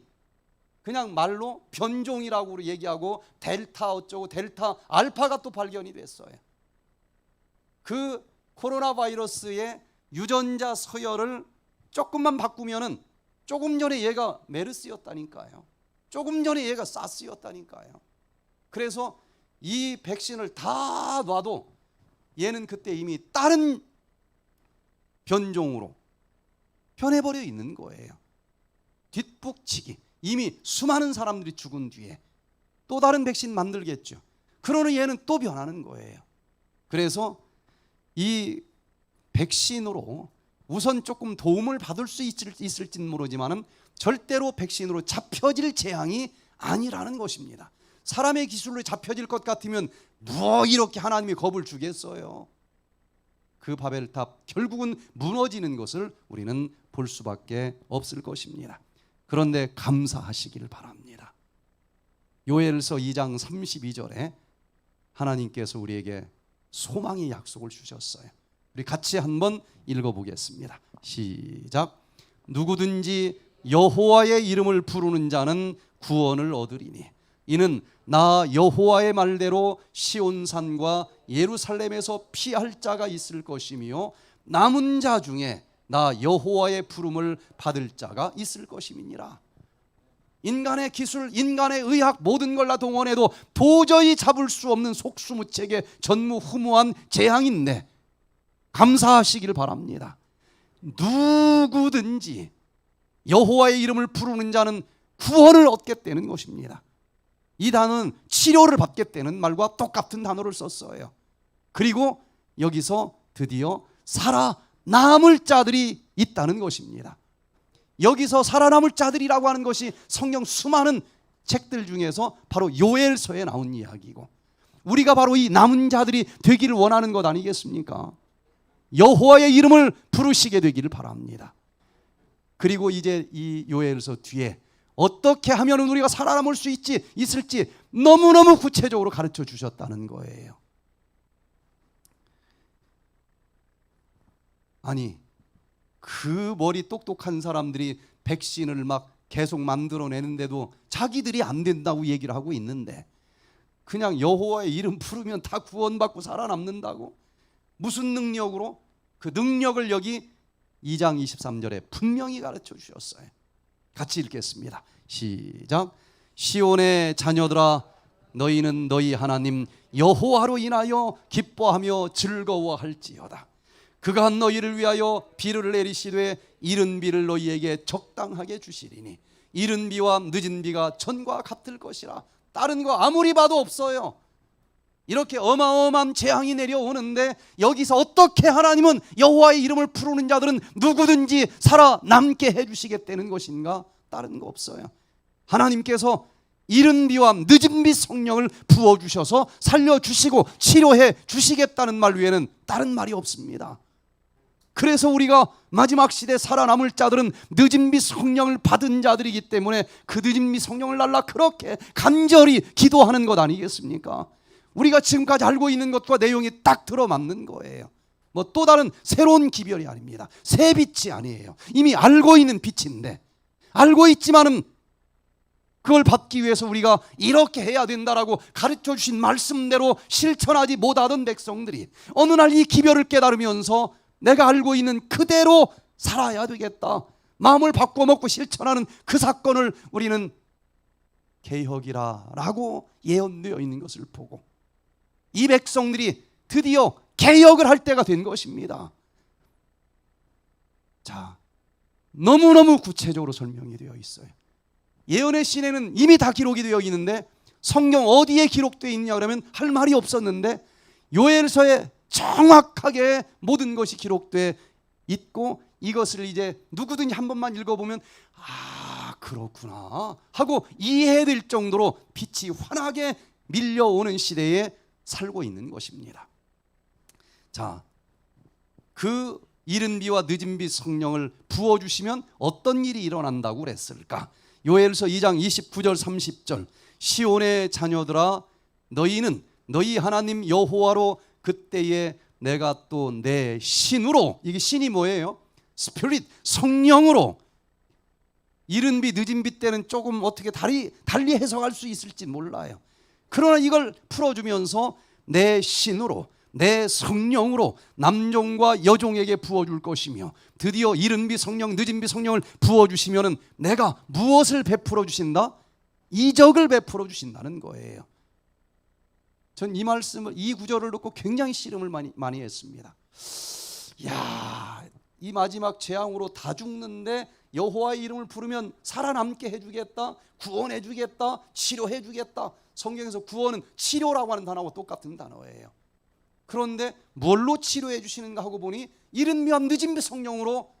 그냥 말로 변종이라고 얘기하고 델타 어쩌고 델타 알파가 또 발견이 됐어요. 그 코로나 바이러스의 유전자 서열을 조금만 바꾸면은 조금 전에 얘가 메르스였다니까요. 조금 전에 얘가 사스였다니까요. 그래서 이 백신을 다 놔도 얘는 그때 이미 다른 변종으로 변해버려 있는 거예요. 뒷북치기. 이미 수많은 사람들이 죽은 뒤에 또 다른 백신 만들겠죠. 그러는 얘는 또 변하는 거예요. 그래서 이 백신으로 우선 조금 도움을 받을 수 있을지는 모르지만은 절대로 백신으로 잡혀질 재앙이 아니라는 것입니다. 사람의 기술로 잡혀질 것 같으면 뭐 이렇게 하나님이 겁을 주겠어요. 그 바벨탑 결국은 무너지는 것을 우리는 볼 수밖에 없을 것입니다. 그런데 감사하시기를 바랍니다. 요엘서 2장 32절에 하나님께서 우리에게 소망의 약속을 주셨어요. 우리 같이 한번 읽어보겠습니다. 시작. 누구든지 여호와의 이름을 부르는 자는 구원을 얻으리니 이는 나 여호와의 말대로 시온산과 예루살렘에서 피할 자가 있을 것이며 남은 자 중에 나 여호와의 부름을 받을 자가 있을 것임이니라. 인간의 기술, 인간의 의학 모든 걸 다 동원해도 도저히 잡을 수 없는 속수무책의 전무후무한 재앙인데 감사하시기를 바랍니다. 누구든지 여호와의 이름을 부르는 자는 구원을 얻겠다는 것입니다. 이 단어는 치료를 받겠다는 말과 똑같은 단어를 썼어요. 그리고 여기서 드디어 살아남을 자들이 있다는 것입니다. 여기서 살아남을 자들이라고 하는 것이 성경 수많은 책들 중에서 바로 요엘서에 나온 이야기고, 우리가 바로 이 남은 자들이 되기를 원하는 것 아니겠습니까? 여호와의 이름을 부르시게 되기를 바랍니다. 그리고 이제 이 요엘서 뒤에 어떻게 하면 우리가 살아남을 수 있을지 너무너무 구체적으로 가르쳐 주셨다는 거예요. 아니, 그 머리 똑똑한 사람들이 백신을 막 계속 만들어내는데도 자기들이 안 된다고 얘기를 하고 있는데 그냥 여호와의 이름 부르면 다 구원받고 살아남는다고? 무슨 능력으로? 그 능력을 여기 2장 23절에 분명히 가르쳐 주셨어요. 같이 읽겠습니다. 시작. 시온의 자녀들아, 너희는 너희 하나님 여호와로 인하여 기뻐하며 즐거워할지어다. 그가 너희를 위하여 비를 내리시되 이른 비를 너희에게 적당하게 주시리니 이른 비와 늦은 비가 전과 같을 것이라. 다른 거 아무리 봐도 없어요. 이렇게 어마어마한 재앙이 내려오는데 여기서 어떻게 하나님은 여호와의 이름을 부르는 자들은 누구든지 살아남게 해주시겠다는 것인가? 다른 거 없어요. 하나님께서 이른 비와 늦은 비 성령을 부어주셔서 살려주시고 치료해 주시겠다는 말 외에는 다른 말이 없습니다. 그래서 우리가 마지막 시대 살아남을 자들은 늦은 비 성령을 받은 자들이기 때문에 그 늦은 비 성령을 달라 그렇게 간절히 기도하는 것 아니겠습니까? 우리가 지금까지 알고 있는 것과 내용이 딱 들어맞는 거예요. 뭐 또 다른 새로운 기별이 아닙니다. 새 빛이 아니에요. 이미 알고 있는 빛인데, 알고 있지만은 그걸 받기 위해서 우리가 이렇게 해야 된다라고 가르쳐 주신 말씀대로 실천하지 못하던 백성들이 어느 날 이 기별을 깨달으면서 내가 알고 있는 그대로 살아야 되겠다, 마음을 바꿔먹고 실천하는 그 사건을 우리는 개혁이라고 예언되어 있는 것을 보고 이 백성들이 드디어 개혁을 할 때가 된 것입니다. 자, 너무너무 구체적으로 설명이 되어 있어요. 예언의 시내는 이미 다 기록이 되어 있는데 성경 어디에 기록되어 있냐 그러면 할 말이 없었는데 요엘서에 정확하게 모든 것이 기록되어 있고 이것을 이제 누구든지 한 번만 읽어보면 아 그렇구나 하고 이해될 정도로 빛이 환하게 밀려오는 시대에 살고 있는 것입니다. 자, 그 이른 비와 늦은 비 성령을 부어주시면 어떤 일이 일어난다고 그랬을까? 요엘서 2장 29절 30절 시온의 자녀들아 너희는 너희 하나님 여호와로 그때에 내가 또 내 신으로, 이게 신이 뭐예요? 스피릿, 성령으로. 이른 비 늦은 비 때는 조금 어떻게 달리 해석할 수 있을지 몰라요. 그러나 이걸 풀어주면서 내 신으로, 내 성령으로 남종과 여종에게 부어줄 것이며 드디어 이른 비 성령, 늦은 비 성령을 부어주시면 내가 무엇을 베풀어 주신다? 이적을 베풀어 주신다는 거예요. 전 이 말씀을, 이 구절을 듣고 굉장히 씨름을 많이 했습니다. 야, 이 마지막 재앙으로 다 죽는데 여호와의 이름을 부르면 살아남게 해주겠다, 구원해 주겠다, 치료해 주겠다. 성경에서 구원은 치료라고 하는 단어와 똑같은 단어예요. 그런데 뭘로 치료해 주시는가 하고 보니 이른 비와 늦은 비 성령으로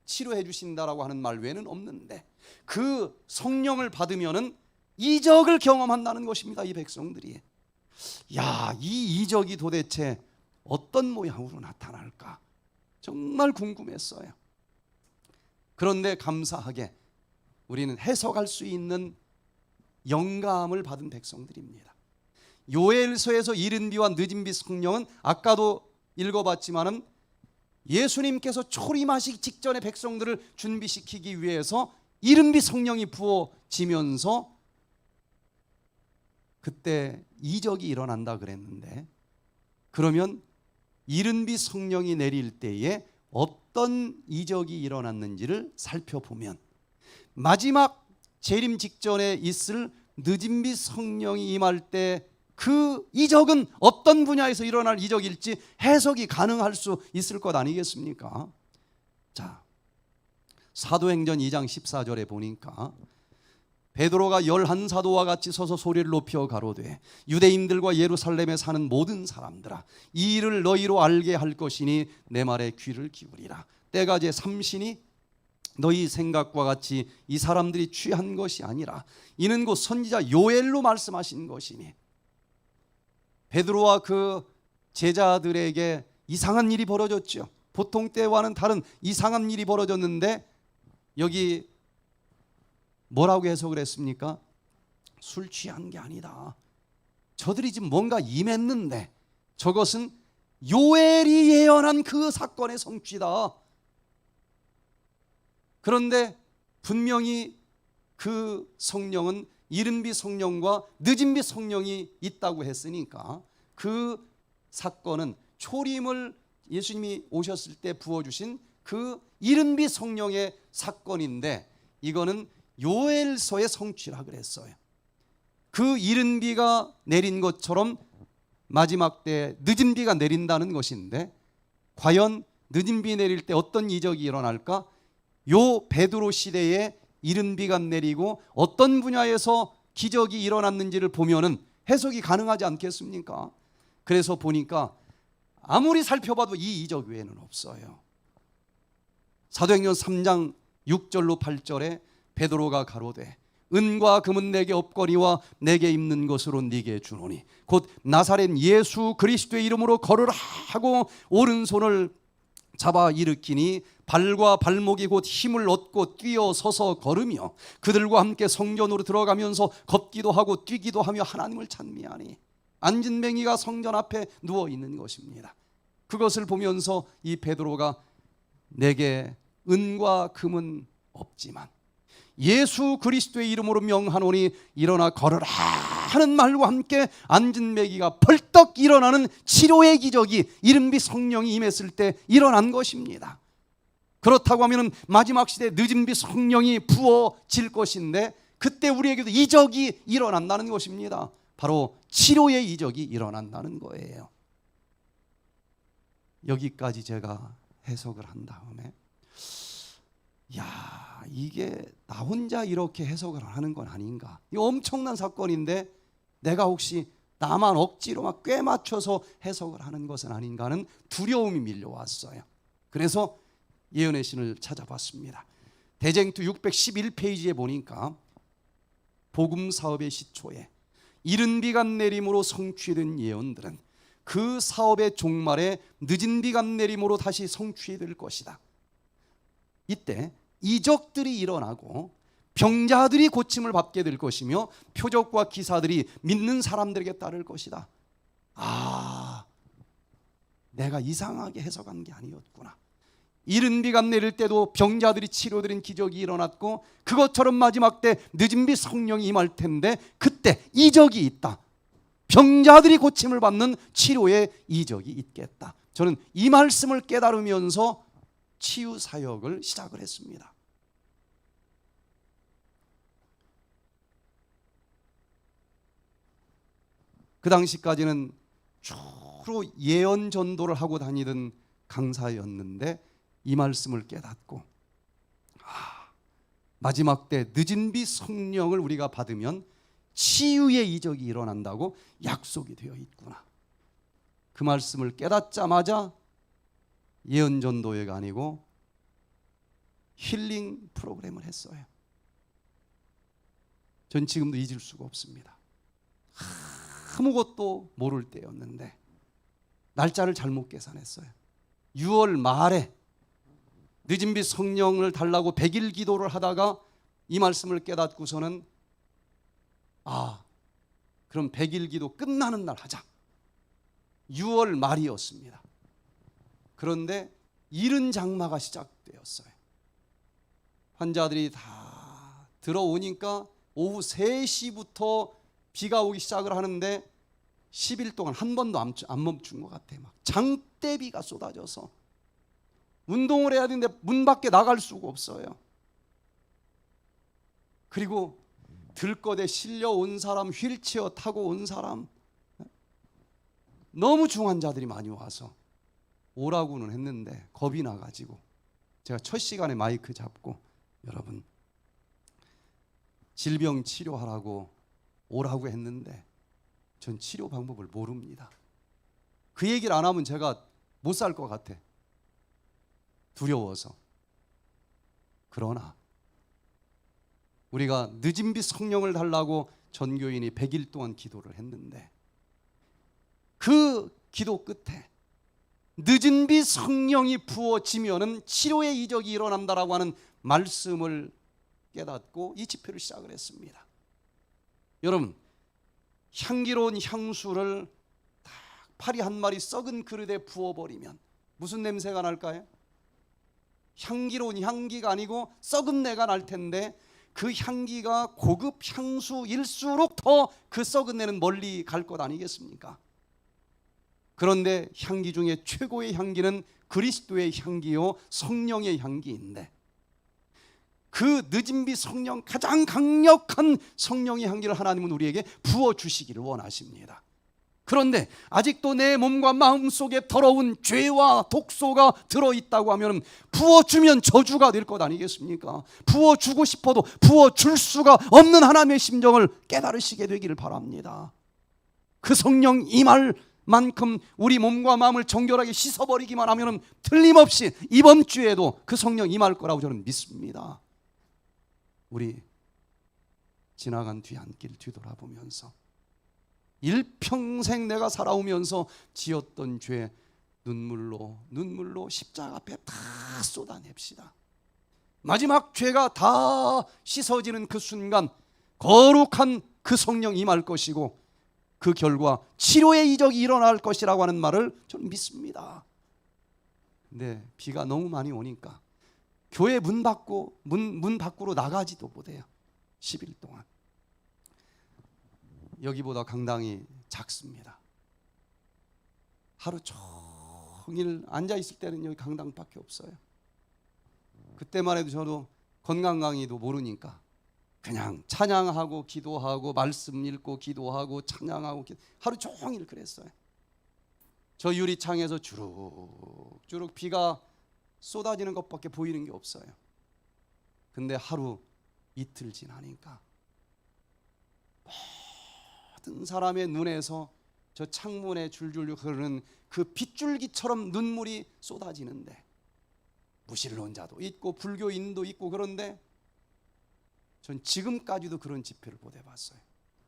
치료해 주신다라고 하는 말 외에는 없는데 그 성령을 받으면은 이적을 경험한다는 것입니다. 이 백성들이. 야, 이 이적이 도대체 어떤 모양으로 나타날까? 정말 궁금했어요. 그런데 감사하게 우리는 해석할 수 있는 영감을 받은 백성들입니다. 요엘서에서 이른 비와 늦은 비 성령은 아까도 읽어봤지만은 예수님께서 초림하시기 직전에 백성들을 준비시키기 위해서 이른 비 성령이 부어지면서 그때 이적이 일어난다 그랬는데, 그러면 이른 비 성령이 내릴 때에 어떤 이적이 일어났는지를 살펴보면 마지막 재림 직전에 있을 늦은 비 성령이 임할 때 그 이적은 어떤 분야에서 일어날 이적일지 해석이 가능할 수 있을 것 아니겠습니까? 자, 사도행전 2장 14절에 보니까 베드로가 11사도와 같이 서서 소리를 높여 가로되 유대인들과 예루살렘에 사는 모든 사람들아 이 일을 너희로 알게 할 것이니 내 말에 귀를 기울이라. 때가 제 삼신이 너희 생각과 같이 이 사람들이 취한 것이 아니라 이는 곧 선지자 요엘로 말씀하신 것이니. 베드로와 그 제자들에게 이상한 일이 벌어졌죠. 보통 때와는 다른 이상한 일이 벌어졌는데 여기 뭐라고 해석을 했습니까? 술 취한 게 아니다. 저들이 지금 뭔가 임했는데 저것은 요엘이 예언한 그 사건의 성취다. 그런데 분명히 그 성령은 이른 비 성령과 늦은 비 성령이 있다고 했으니까 그 사건은 초림을 예수님이 오셨을 때 부어주신 그 이른 비 성령의 사건인데 이거는 요엘서의 성취라 그랬어요. 그 이른 비가 내린 것처럼 마지막 때 늦은 비가 내린다는 것인데 과연 늦은 비 내릴 때 어떤 이적이 일어날까? 요 베드로 시대에 이른 비가 내리고 어떤 분야에서 기적이 일어났는지를 보면은 해석이 가능하지 않겠습니까? 그래서 보니까 아무리 살펴봐도 이 이적 외에는 없어요. 사도행전 3장 6절로 8절에 베드로가 가로되 은과 금은 내게 없거니와 내게 입는 것으로 네게 주노니 곧 나사렛 예수 그리스도의 이름으로 걸으라 하고 오른손을 잡아 일으키니 발과 발목이 곧 힘을 얻고 뛰어 서서 걸으며 그들과 함께 성전으로 들어가면서 걷기도 하고 뛰기도 하며 하나님을 찬미하니 앉은 맹이가 성전 앞에 누워 있는 것입니다. 그것을 보면서 이 베드로가 내게 은과 금은 없지만 예수 그리스도의 이름으로 명하노니 일어나 걸으라 하는 말과 함께 앉은 매기가 벌떡 일어나는 치료의 기적이 이른 비 성령이 임했을 때 일어난 것입니다. 그렇다고 하면 마지막 시대 늦은 비 성령이 부어질 것인데 그때 우리에게도 이적이 일어난다는 것입니다. 바로 치료의 이적이 일어난다는 거예요. 여기까지 제가 해석을 한 다음에 야, 이게 나 혼자 이렇게 해석을 하는 건 아닌가? 이 엄청난 사건인데 내가 혹시 나만 억지로 막 꽤 맞춰서 해석을 하는 것은 아닌가 하는 두려움이 밀려왔어요. 그래서 예언의 신을 찾아봤습니다. 대쟁투 611페이지에 보니까 복음 사업의 시초에 이른 비가 내림으로 성취된 예언들은 그 사업의 종말에 늦은 비가 내림으로 다시 성취될 것이다. 이때 이적들이 일어나고 병자들이 고침을 받게 될 것이며 표적과 기사들이 믿는 사람들에게 따를 것이다. 아, 내가 이상하게 해석한 게 아니었구나. 이른 비가 내릴 때도 병자들이 치료되는 기적이 일어났고 그것처럼 마지막 때 늦은 비 성령이 임할 텐데 그때 이적이 있다. 병자들이 고침을 받는 치료의 이적이 있겠다. 저는 이 말씀을 깨달으면서 치유 사역을 시작을 했습니다. 그 당시까지는 주로 예언 전도를 하고 다니던 강사였는데 이 말씀을 깨닫고 마지막 때 늦은 비 성령을 우리가 받으면 치유의 이적이 일어난다고 약속이 되어 있구나. 그 말씀을 깨닫자마자 예언 전도회가 아니고 힐링 프로그램을 했어요. 전 지금도 잊을 수가 없습니다. 아무것도 모를 때였는데 날짜를 잘못 계산했어요. 6월 말에 늦은 비 성령을 달라고 100일 기도를 하다가 이 말씀을 깨닫고서는 그럼 100일 기도 끝나는 날 하자. 6월 말이었습니다. 그런데 이른 장마가 시작되었어요. 환자들이 다 들어오니까 오후 3시부터 비가 오기 시작을 하는데 10일 동안 한 번도 안 멈춘 것 같아요. 막 장대비가 쏟아져서 운동을 해야 되는데 문 밖에 나갈 수가 없어요. 그리고 들것에 실려 온 사람, 휠체어 타고 온 사람, 너무 중환자들이 많이 와서 오라고는 했는데 겁이 나가지고 제가 첫 시간에 마이크 잡고 여러분 질병 치료하라고 오라고 했는데 전 치료 방법을 모릅니다. 그 얘기를 안 하면 제가 못 살 것 같아. 두려워서. 그러나 우리가 늦은 비 성령을 달라고 전교인이 100일 동안 기도를 했는데 그 기도 끝에 늦은 비 성령이 부어지면은 치료의 이적이 일어난다라고 하는 말씀을 깨닫고 이 집회를 시작을 했습니다. 여러분, 향기로운 향수를 딱 파리 한 마리 썩은 그릇에 부어버리면 무슨 냄새가 날까요? 향기로운 향기가 아니고 썩은 내가 날 텐데 그 향기가 고급 향수일수록 더 그 썩은 내는 멀리 갈 것 아니겠습니까? 그런데 향기 중에 최고의 향기는 그리스도의 향기요 성령의 향기인데 그 늦은 비 성령, 가장 강력한 성령의 향기를 하나님은 우리에게 부어주시기를 원하십니다. 그런데 아직도 내 몸과 마음 속에 더러운 죄와 독소가 들어있다고 하면 부어주면 저주가 될 것 아니겠습니까? 부어주고 싶어도 부어줄 수가 없는 하나님의 심정을 깨달으시게 되기를 바랍니다. 그 성령 임할 만큼 우리 몸과 마음을 정결하게 씻어버리기만 하면 틀림없이 이번 주에도 그 성령 임할 거라고 저는 믿습니다. 우리 지나간 뒤안길 뒤돌아보면서 일평생 내가 살아오면서 지었던 죄 눈물로 십자가 앞에 다 쏟아냅시다. 마지막 죄가 다 씻어지는 그 순간 거룩한 그 성령 임할 것이고 그 결과 치료의 이적이 일어날 것이라고 하는 말을 저는 믿습니다. 근데 비가 너무 많이 오니까 교회 문 밖으로 나가지도 못해요. 10일 동안. 여기보다 강당이 작습니다. 하루 종일 앉아있을 때는 여기 강당밖에 없어요. 그때만 해도 저도 건강 강의도 모르니까 그냥 찬양하고 기도하고 말씀 읽고 기도하고 찬양하고 하루 종일 그랬어요. 저 유리창에서 주룩주룩 비가 쏟아지는 것밖에 보이는 게 없어요. 근데 하루 이틀 지나니까 모든 사람의 눈에서 저 창문에 줄줄 흐르는 그 빗줄기처럼 눈물이 쏟아지는데, 무신론자도 있고 불교인도 있고, 그런데 전 지금까지도 그런 집회를 못 해봤어요.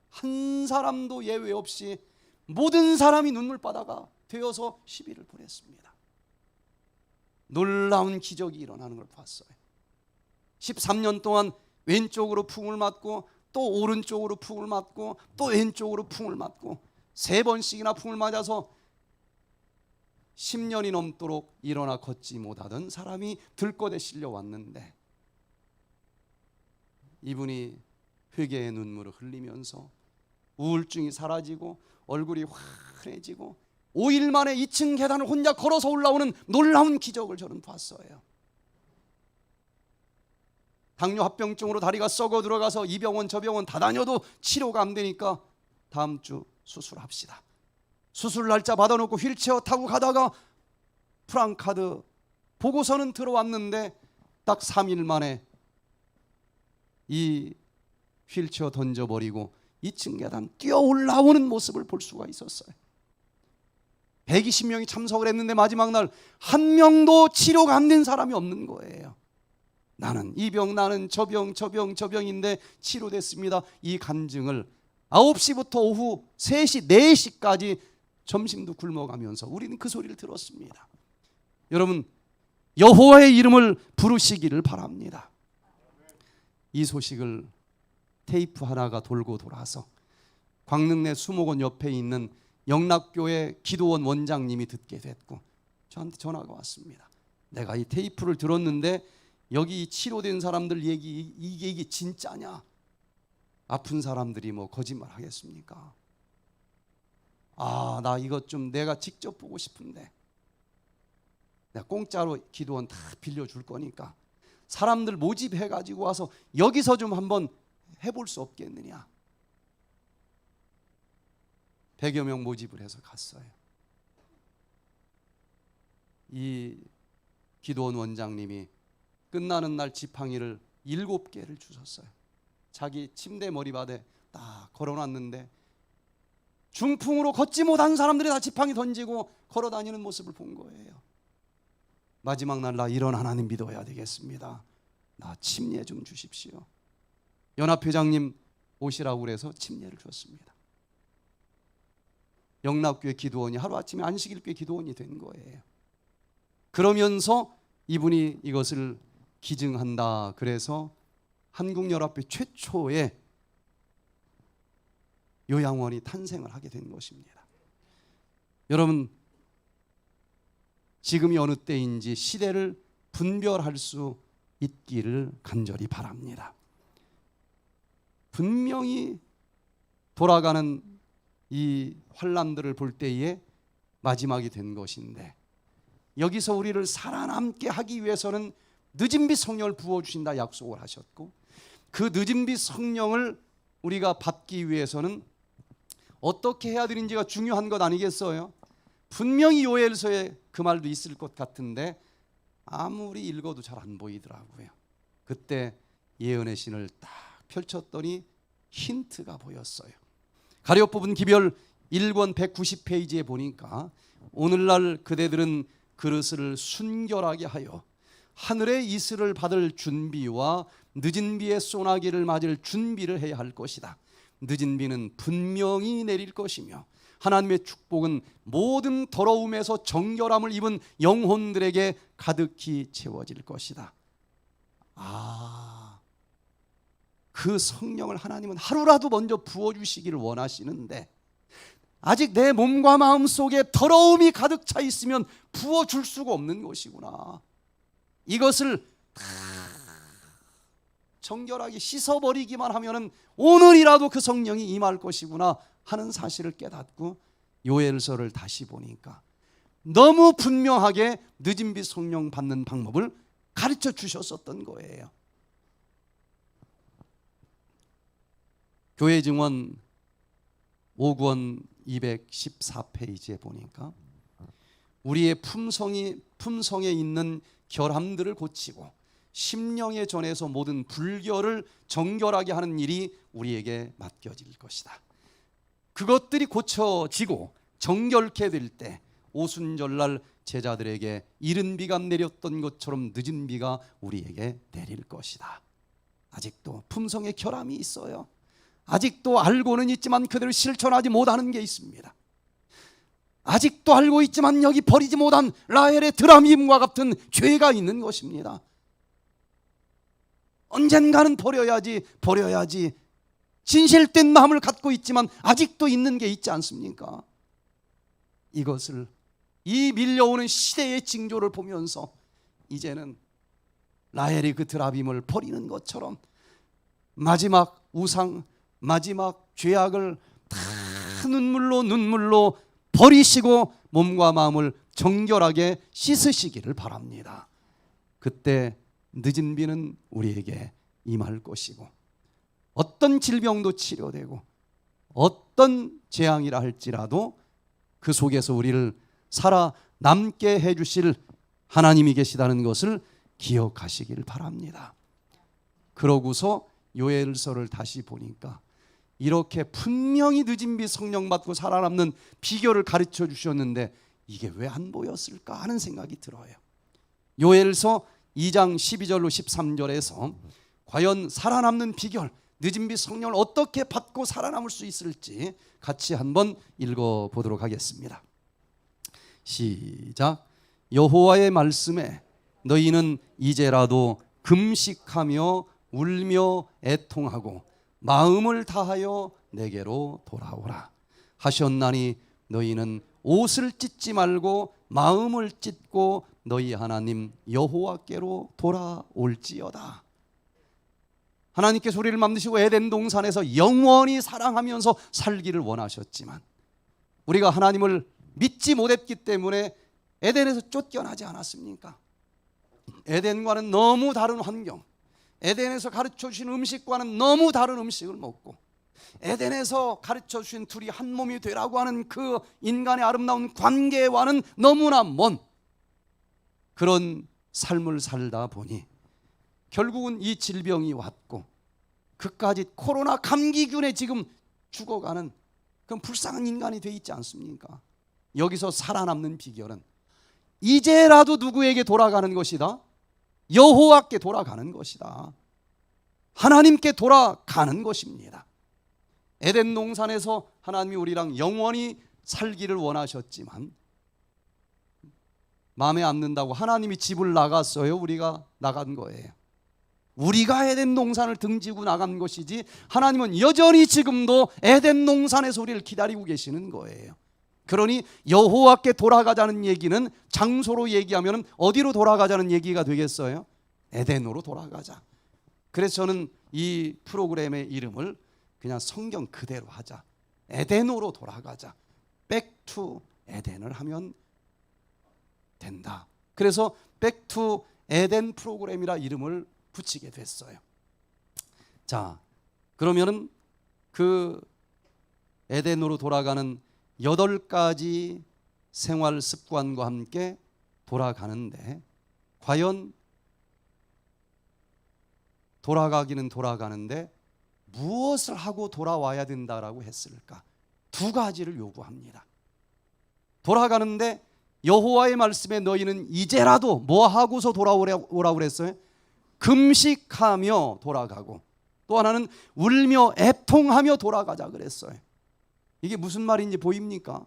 한 사람도 예외 없이 모든 사람이 눈물바다가 되어서 시비를 보냈습니다. 놀라운 기적이 일어나는 걸 봤어요. 13년 동안 왼쪽으로 풍을 맞고 또 오른쪽으로 풍을 맞고 또 왼쪽으로 풍을 맞고 3번씩이나 풍을 맞아서 10년이 넘도록 일어나 걷지 못하던 사람이 들것에 실려왔는데, 이분이 회개의 눈물을 흘리면서 우울증이 사라지고 얼굴이 환해지고 5일 만에 2층 계단을 혼자 걸어서 올라오는 놀라운 기적을 저는 봤어요. 당뇨 합병증으로 다리가 썩어 들어가서 이 병원 저 병원 다 다녀도 치료가 안 되니까 다음 주 수술합시다. 수술 날짜 받아놓고 휠체어 타고 가다가 프랑카드 보고서는 들어왔는데 딱 3일 만에 이 휠체어 던져버리고 2층 계단 뛰어 올라오는 모습을 볼 수가 있었어요. 120명이 참석을 했는데 마지막 날 한 명도 치료가 안 된 사람이 없는 거예요. 나는 이 병, 나는 저 병인데 치료됐습니다. 이 간증을 9시부터 오후 3시, 4시까지 점심도 굶어가면서 우리는 그 소리를 들었습니다. 여러분, 여호와의 이름을 부르시기를 바랍니다. 이 소식을 테이프 하나가 돌고 돌아서 광릉내 수목원 옆에 있는 영락교회 기도원 원장님이 듣게 됐고 저한테 전화가 왔습니다. 내가 이 테이프를 들었는데 여기 치료된 사람들 이게 진짜냐? 아픈 사람들이 뭐 거짓말 하겠습니까? 나 이것 좀 내가 직접 보고 싶은데 내가 공짜로 기도원 다 빌려줄 거니까 사람들 모집해가지고 와서 여기서 좀 한번 해볼 수 없겠느냐? 100여 명 모집을 해서 갔어요. 이 기도원 원장님이 끝나는 날 지팡이를 7개를 주셨어요. 자기 침대 머리맡에 딱 걸어놨는데 중풍으로 걷지 못한 사람들이 다 지팡이 던지고 걸어다니는 모습을 본 거예요. 마지막 날 나 이런 하나님 믿어야 되겠습니다. 나 침례 좀 주십시오. 연합회장님 오시라고 그래서 침례를 줬습니다. 영락교회 기도원이 하루아침에 안식일교회 기도원이 된 거예요. 그러면서 이분이 이것을 기증한다. 그래서 한국연합회 최초의 요양원이 탄생을 하게 된 것입니다. 여러분, 지금이 어느 때인지 시대를 분별할 수 있기를 간절히 바랍니다. 분명히 돌아가는 이 환난들을 볼 때에 마지막이 된 것인데, 여기서 우리를 살아남게 하기 위해서는 늦은 빛 성령을 부어주신다 약속을 하셨고, 그 늦은 빛 성령을 우리가 받기 위해서는 어떻게 해야 되는지가 중요한 것 아니겠어요? 분명히 요엘서에 그 말도 있을 것 같은데 아무리 읽어도 잘 안 보이더라고요. 그때 예언의 신을 딱 펼쳤더니 힌트가 보였어요. 가룟 뽑은 기별 1권 190페이지에 보니까 오늘날 그대들은 그릇을 순결하게 하여 하늘의 이슬을 받을 준비와 늦은 비의 소나기를 맞을 준비를 해야 할 것이다. 늦은 비는 분명히 내릴 것이며 하나님의 축복은 모든 더러움에서 정결함을 입은 영혼들에게 가득히 채워질 것이다. 그 성령을 하나님은 하루라도 먼저 부어주시기를 원하시는데 아직 내 몸과 마음 속에 더러움이 가득 차 있으면 부어줄 수가 없는 것이구나. 이것을 다 정결하게 씻어버리기만 하면은 오늘이라도 그 성령이 임할 것이구나 하는 사실을 깨닫고 요엘서를 다시 보니까 너무 분명하게 늦은 빛 성령 받는 방법을 가르쳐 주셨었던 거예요. 교회 증언 5권 214페이지에 보니까 우리의 품성에 있는 결함들을 고치고 심령에 전해서 모든 불결을 정결하게 하는 일이 우리에게 맡겨질 것이다. 그것들이 고쳐지고 정결케 될 때 오순절날 제자들에게 이른 비가 내렸던 것처럼 늦은 비가 우리에게 내릴 것이다. 아직도 품성의 결함이 있어요. 아직도 알고는 있지만 그대로 실천하지 못하는 게 있습니다. 아직도 알고 있지만 여기 버리지 못한 라헬의 드라밈과 같은 죄가 있는 것입니다. 언젠가는 버려야지 진실된 마음을 갖고 있지만 아직도 있는 게 있지 않습니까? 이것을 이 밀려오는 시대의 징조를 보면서 이제는 라헬이 그 드라빔을 버리는 것처럼 마지막 우상, 마지막 죄악을 다 눈물로 버리시고 몸과 마음을 정결하게 씻으시기를 바랍니다. 그때 늦은 비는 우리에게 임할 것이고 어떤 질병도 치료되고 어떤 재앙이라 할지라도 그 속에서 우리를 살아남게 해주실 하나님이 계시다는 것을 기억하시길 바랍니다. 그러고서 요엘서를 다시 보니까 이렇게 분명히 늦은 비 성령 받고 살아남는 비결을 가르쳐 주셨는데 이게 왜 안 보였을까 하는 생각이 들어요. 요엘서 2장 12절로 13절에서 과연 살아남는 비결, 늦은 비 성령을 어떻게 받고 살아남을 수 있을지 같이 한번 읽어보도록 하겠습니다. 시작. 여호와의 말씀에 너희는 이제라도 금식하며 울며 애통하고 마음을 다하여 내게로 돌아오라 하셨나니 너희는 옷을 찢지 말고 마음을 찢고 너희 하나님 여호와께로 돌아올지어다. 하나님께서 우리를 만드시고 에덴 동산에서 영원히 사랑하면서 살기를 원하셨지만 우리가 하나님을 믿지 못했기 때문에 에덴에서 쫓겨나지 않았습니까? 에덴과는 너무 다른 환경, 에덴에서 가르쳐 주신 음식과는 너무 다른 음식을 먹고 에덴에서 가르쳐 주신 둘이 한 몸이 되라고 하는 그 인간의 아름다운 관계와는 너무나 먼 그런 삶을 살다 보니 결국은 이 질병이 왔고 그까지 코로나 감기균에 지금 죽어가는 그런 불쌍한 인간이 돼 있지 않습니까? 여기서 살아남는 비결은 이제라도 누구에게 돌아가는 것이다? 여호와께 돌아가는 것이다. 하나님께 돌아가는 것입니다. 에덴 동산에서 하나님이 우리랑 영원히 살기를 원하셨지만 마음에 안 든다고 하나님이 집을 나갔어요? 우리가 나간 거예요. 우리가 에덴 동산을 등지고 나간 것이지 하나님은 여전히 지금도 에덴 동산에서 우리를 기다리고 계시는 거예요. 그러니 여호와께 돌아가자는 얘기는 장소로 얘기하면 어디로 돌아가자는 얘기가 되겠어요? 에덴으로 돌아가자. 그래서 저는 이 프로그램의 이름을 그냥 성경 그대로 하자. 에덴으로 돌아가자. Back to 에덴을 하면 된다. 그래서 Back to 에덴 프로그램이라 이름을 붙이게 됐어요. 자, 그러면은 그 에덴으로 돌아가는 8가지 생활 습관과 함께 돌아가는데 과연 돌아가기는 돌아가는데 무엇을 하고 돌아와야 된다라고 했을까? 2가지를 요구합니다. 돌아가는데 여호와의 말씀에 너희는 이제라도 뭐 하고서 돌아오라고 그랬어요? 금식하며 돌아가고 또 하나는 울며 애통하며 돌아가자 그랬어요. 이게 무슨 말인지 보입니까?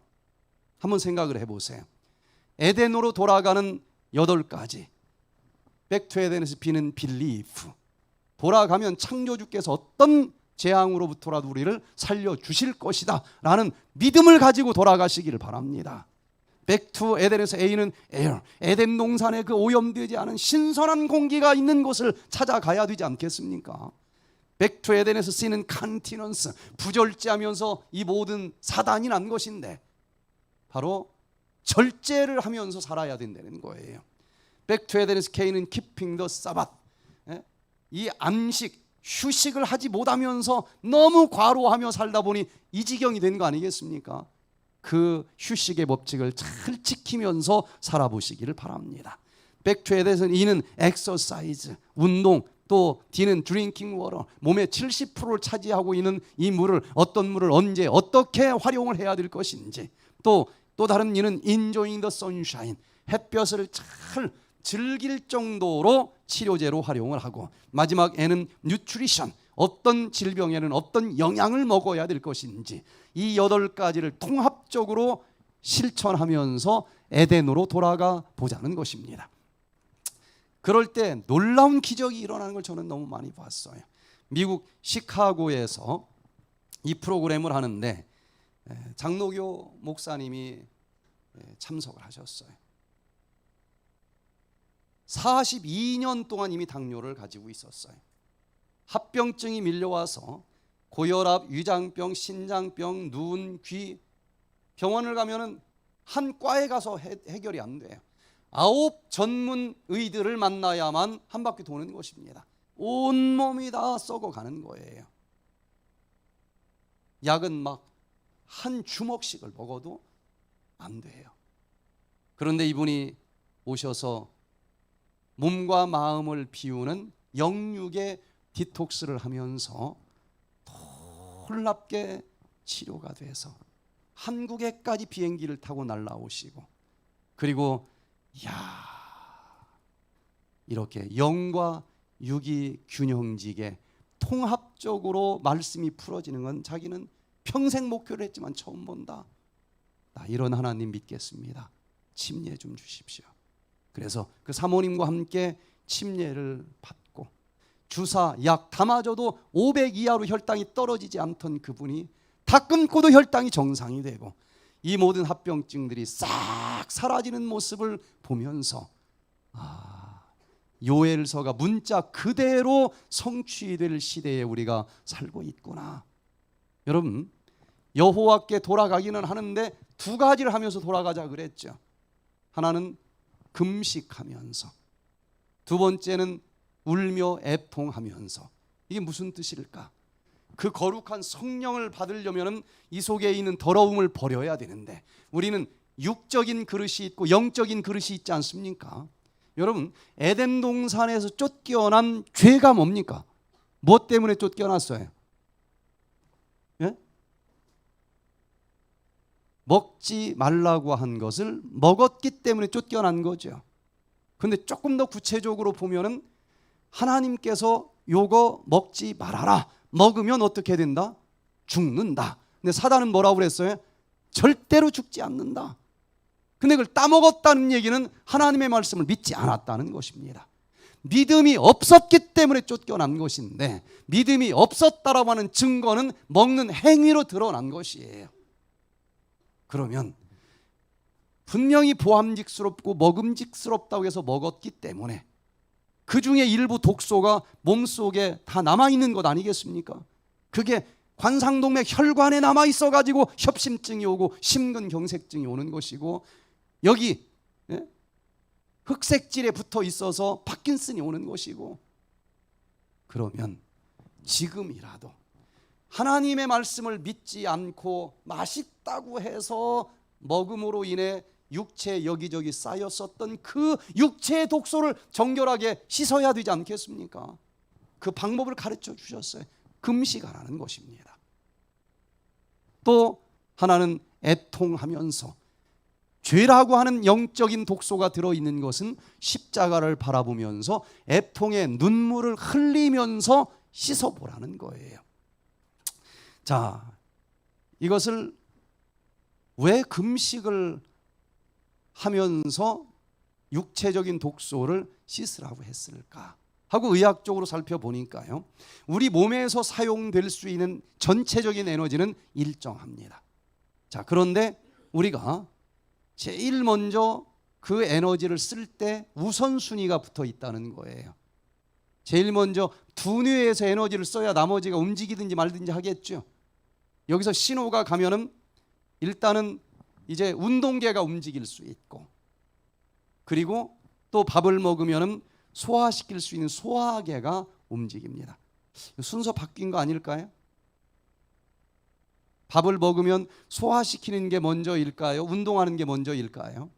한번 생각을 해보세요. 에덴으로 돌아가는 8가지 백투 에덴에서 비는 빌리프 돌아가면 창조주께서 어떤 재앙으로부터라도 우리를 살려주실 것이다 라는 믿음을 가지고 돌아가시기를 바랍니다. 백투 에덴에서 A는 에어, 에덴 동산에 그 오염되지 않은 신선한 공기가 있는 곳을 찾아가야 되지 않겠습니까? 백투 에덴에서 쓰이는 컨티넌스, 부절제하면서 이 모든 사단이 난 것인데 바로 절제를 하면서 살아야 된다는 거예요. 백투 에덴에서 K는 keeping the Sabbath, 이 안식, 휴식을 하지 못하면서 너무 과로하며 살다 보니 이 지경이 된 거 아니겠습니까? 그 휴식의 법칙을 잘 지키면서 살아보시기를 바랍니다. 백투에 대해서는 E는 exercise, 운동, 또 D는 drinking water, 몸의 70%를 차지하고 있는 이 물을 어떤 물을 언제 어떻게 활용을 해야 될 것인지, 또 다른 E는 enjoying the sunshine, 햇볕을 잘 즐길 정도로 치료제로 활용을 하고, 마지막 N은 nutrition, 어떤 질병에는 어떤 영양을 먹어야 될 것인지, 이 8가지를 통합적으로 실천하면서 에덴으로 돌아가 보자는 것입니다. 그럴 때 놀라운 기적이 일어나는 걸 저는 너무 많이 봤어요. 미국 시카고에서 이 프로그램을 하는데 장로교 목사님이 참석을 하셨어요. 42년 동안 이미 당뇨를 가지고 있었어요. 합병증이 밀려와서 고혈압, 위장병, 신장병, 눈, 귀, 병원을 가면은 한 과에 가서 해결이 안 돼요. 9 전문 의들을 만나야만 한 바퀴 도는 것입니다. 온몸이 다 썩어가는 거예요. 약은 막 한 주먹씩을 먹어도 안 돼요. 그런데 이분이 오셔서 몸과 마음을 비우는 영육의 디톡스를 하면서 놀랍게 치료가 돼서 한국에까지 비행기를 타고 날아오시고, 그리고 이렇게 영과 육이 균형지게 통합적으로 말씀이 풀어지는 건 자기는 평생 목표를 했지만 처음 본다. 나 이런 하나님 믿겠습니다. 침례 좀 주십시오. 그래서 그 사모님과 함께 침례를 받고 주사, 약 다 맞아도 500 이하로 혈당이 떨어지지 않던 그분이 다 끊고도 혈당이 정상이 되고 이 모든 합병증들이 싹 사라지는 모습을 보면서 요엘서가 문자 그대로 성취될 시대에 우리가 살고 있구나. 여러분, 여호와께 돌아가기는 하는데 2가지를 하면서 돌아가자 그랬죠. 하나는 금식하면서, 2번째는 울며 애통하면서. 이게 무슨 뜻일까? 그 거룩한 성령을 받으려면 이 속에 있는 더러움을 버려야 되는데 우리는 육적인 그릇이 있고 영적인 그릇이 있지 않습니까? 여러분, 에덴 동산에서 쫓겨난 죄가 뭡니까? 무엇 때문에 쫓겨났어요? 예? 먹지 말라고 한 것을 먹었기 때문에 쫓겨난 거죠. 근데 조금 더 구체적으로 보면은 하나님께서 요거 먹지 말아라. 먹으면 어떻게 된다? 죽는다. 근데 사단은 뭐라고 그랬어요? 절대로 죽지 않는다. 근데 그걸 따먹었다는 얘기는 하나님의 말씀을 믿지 않았다는 것입니다. 믿음이 없었기 때문에 쫓겨난 것인데, 믿음이 없었다라고 하는 증거는 먹는 행위로 드러난 것이에요. 그러면 분명히 보암직스럽고 먹음직스럽다고 해서 먹었기 때문에 그 중에 일부 독소가 몸속에 다 남아있는 것 아니겠습니까? 그게 관상동맥 혈관에 남아있어가지고 협심증이 오고 심근경색증이 오는 것이고, 여기 흑색질에 붙어 있어서 파킨슨이 오는 것이고. 그러면 지금이라도 하나님의 말씀을 믿지 않고 맛있다고 해서 먹음으로 인해 육체에 여기저기 쌓였었던 그 육체의 독소를 정결하게 씻어야 되지 않겠습니까? 그 방법을 가르쳐 주셨어요. 금식하라는 것입니다. 또 하나는 애통하면서, 죄라고 하는 영적인 독소가 들어있는 것은 십자가를 바라보면서 애통의 눈물을 흘리면서 씻어보라는 거예요. 자, 이것을 왜 금식을 하면서 육체적인 독소를 씻으라고 했을까 하고 의학적으로 살펴보니까요, 우리 몸에서 사용될 수 있는 전체적인 에너지는 일정합니다. 자, 그런데 우리가 제일 먼저 그 에너지를 쓸 때 우선순위가 붙어 있다는 거예요. 제일 먼저 두뇌에서 에너지를 써야 나머지가 움직이든지 말든지 하겠죠. 여기서 신호가 가면은 일단은 이제 운동계가 움직일 수 있고, 그리고 또 밥을 먹으면은 소화시킬 수 있는 소화계가 움직입니다. 순서 바뀐 거 아닐까요? 밥을 먹으면 소화시키는 게 먼저일까요? 운동하는 게 먼저일까요?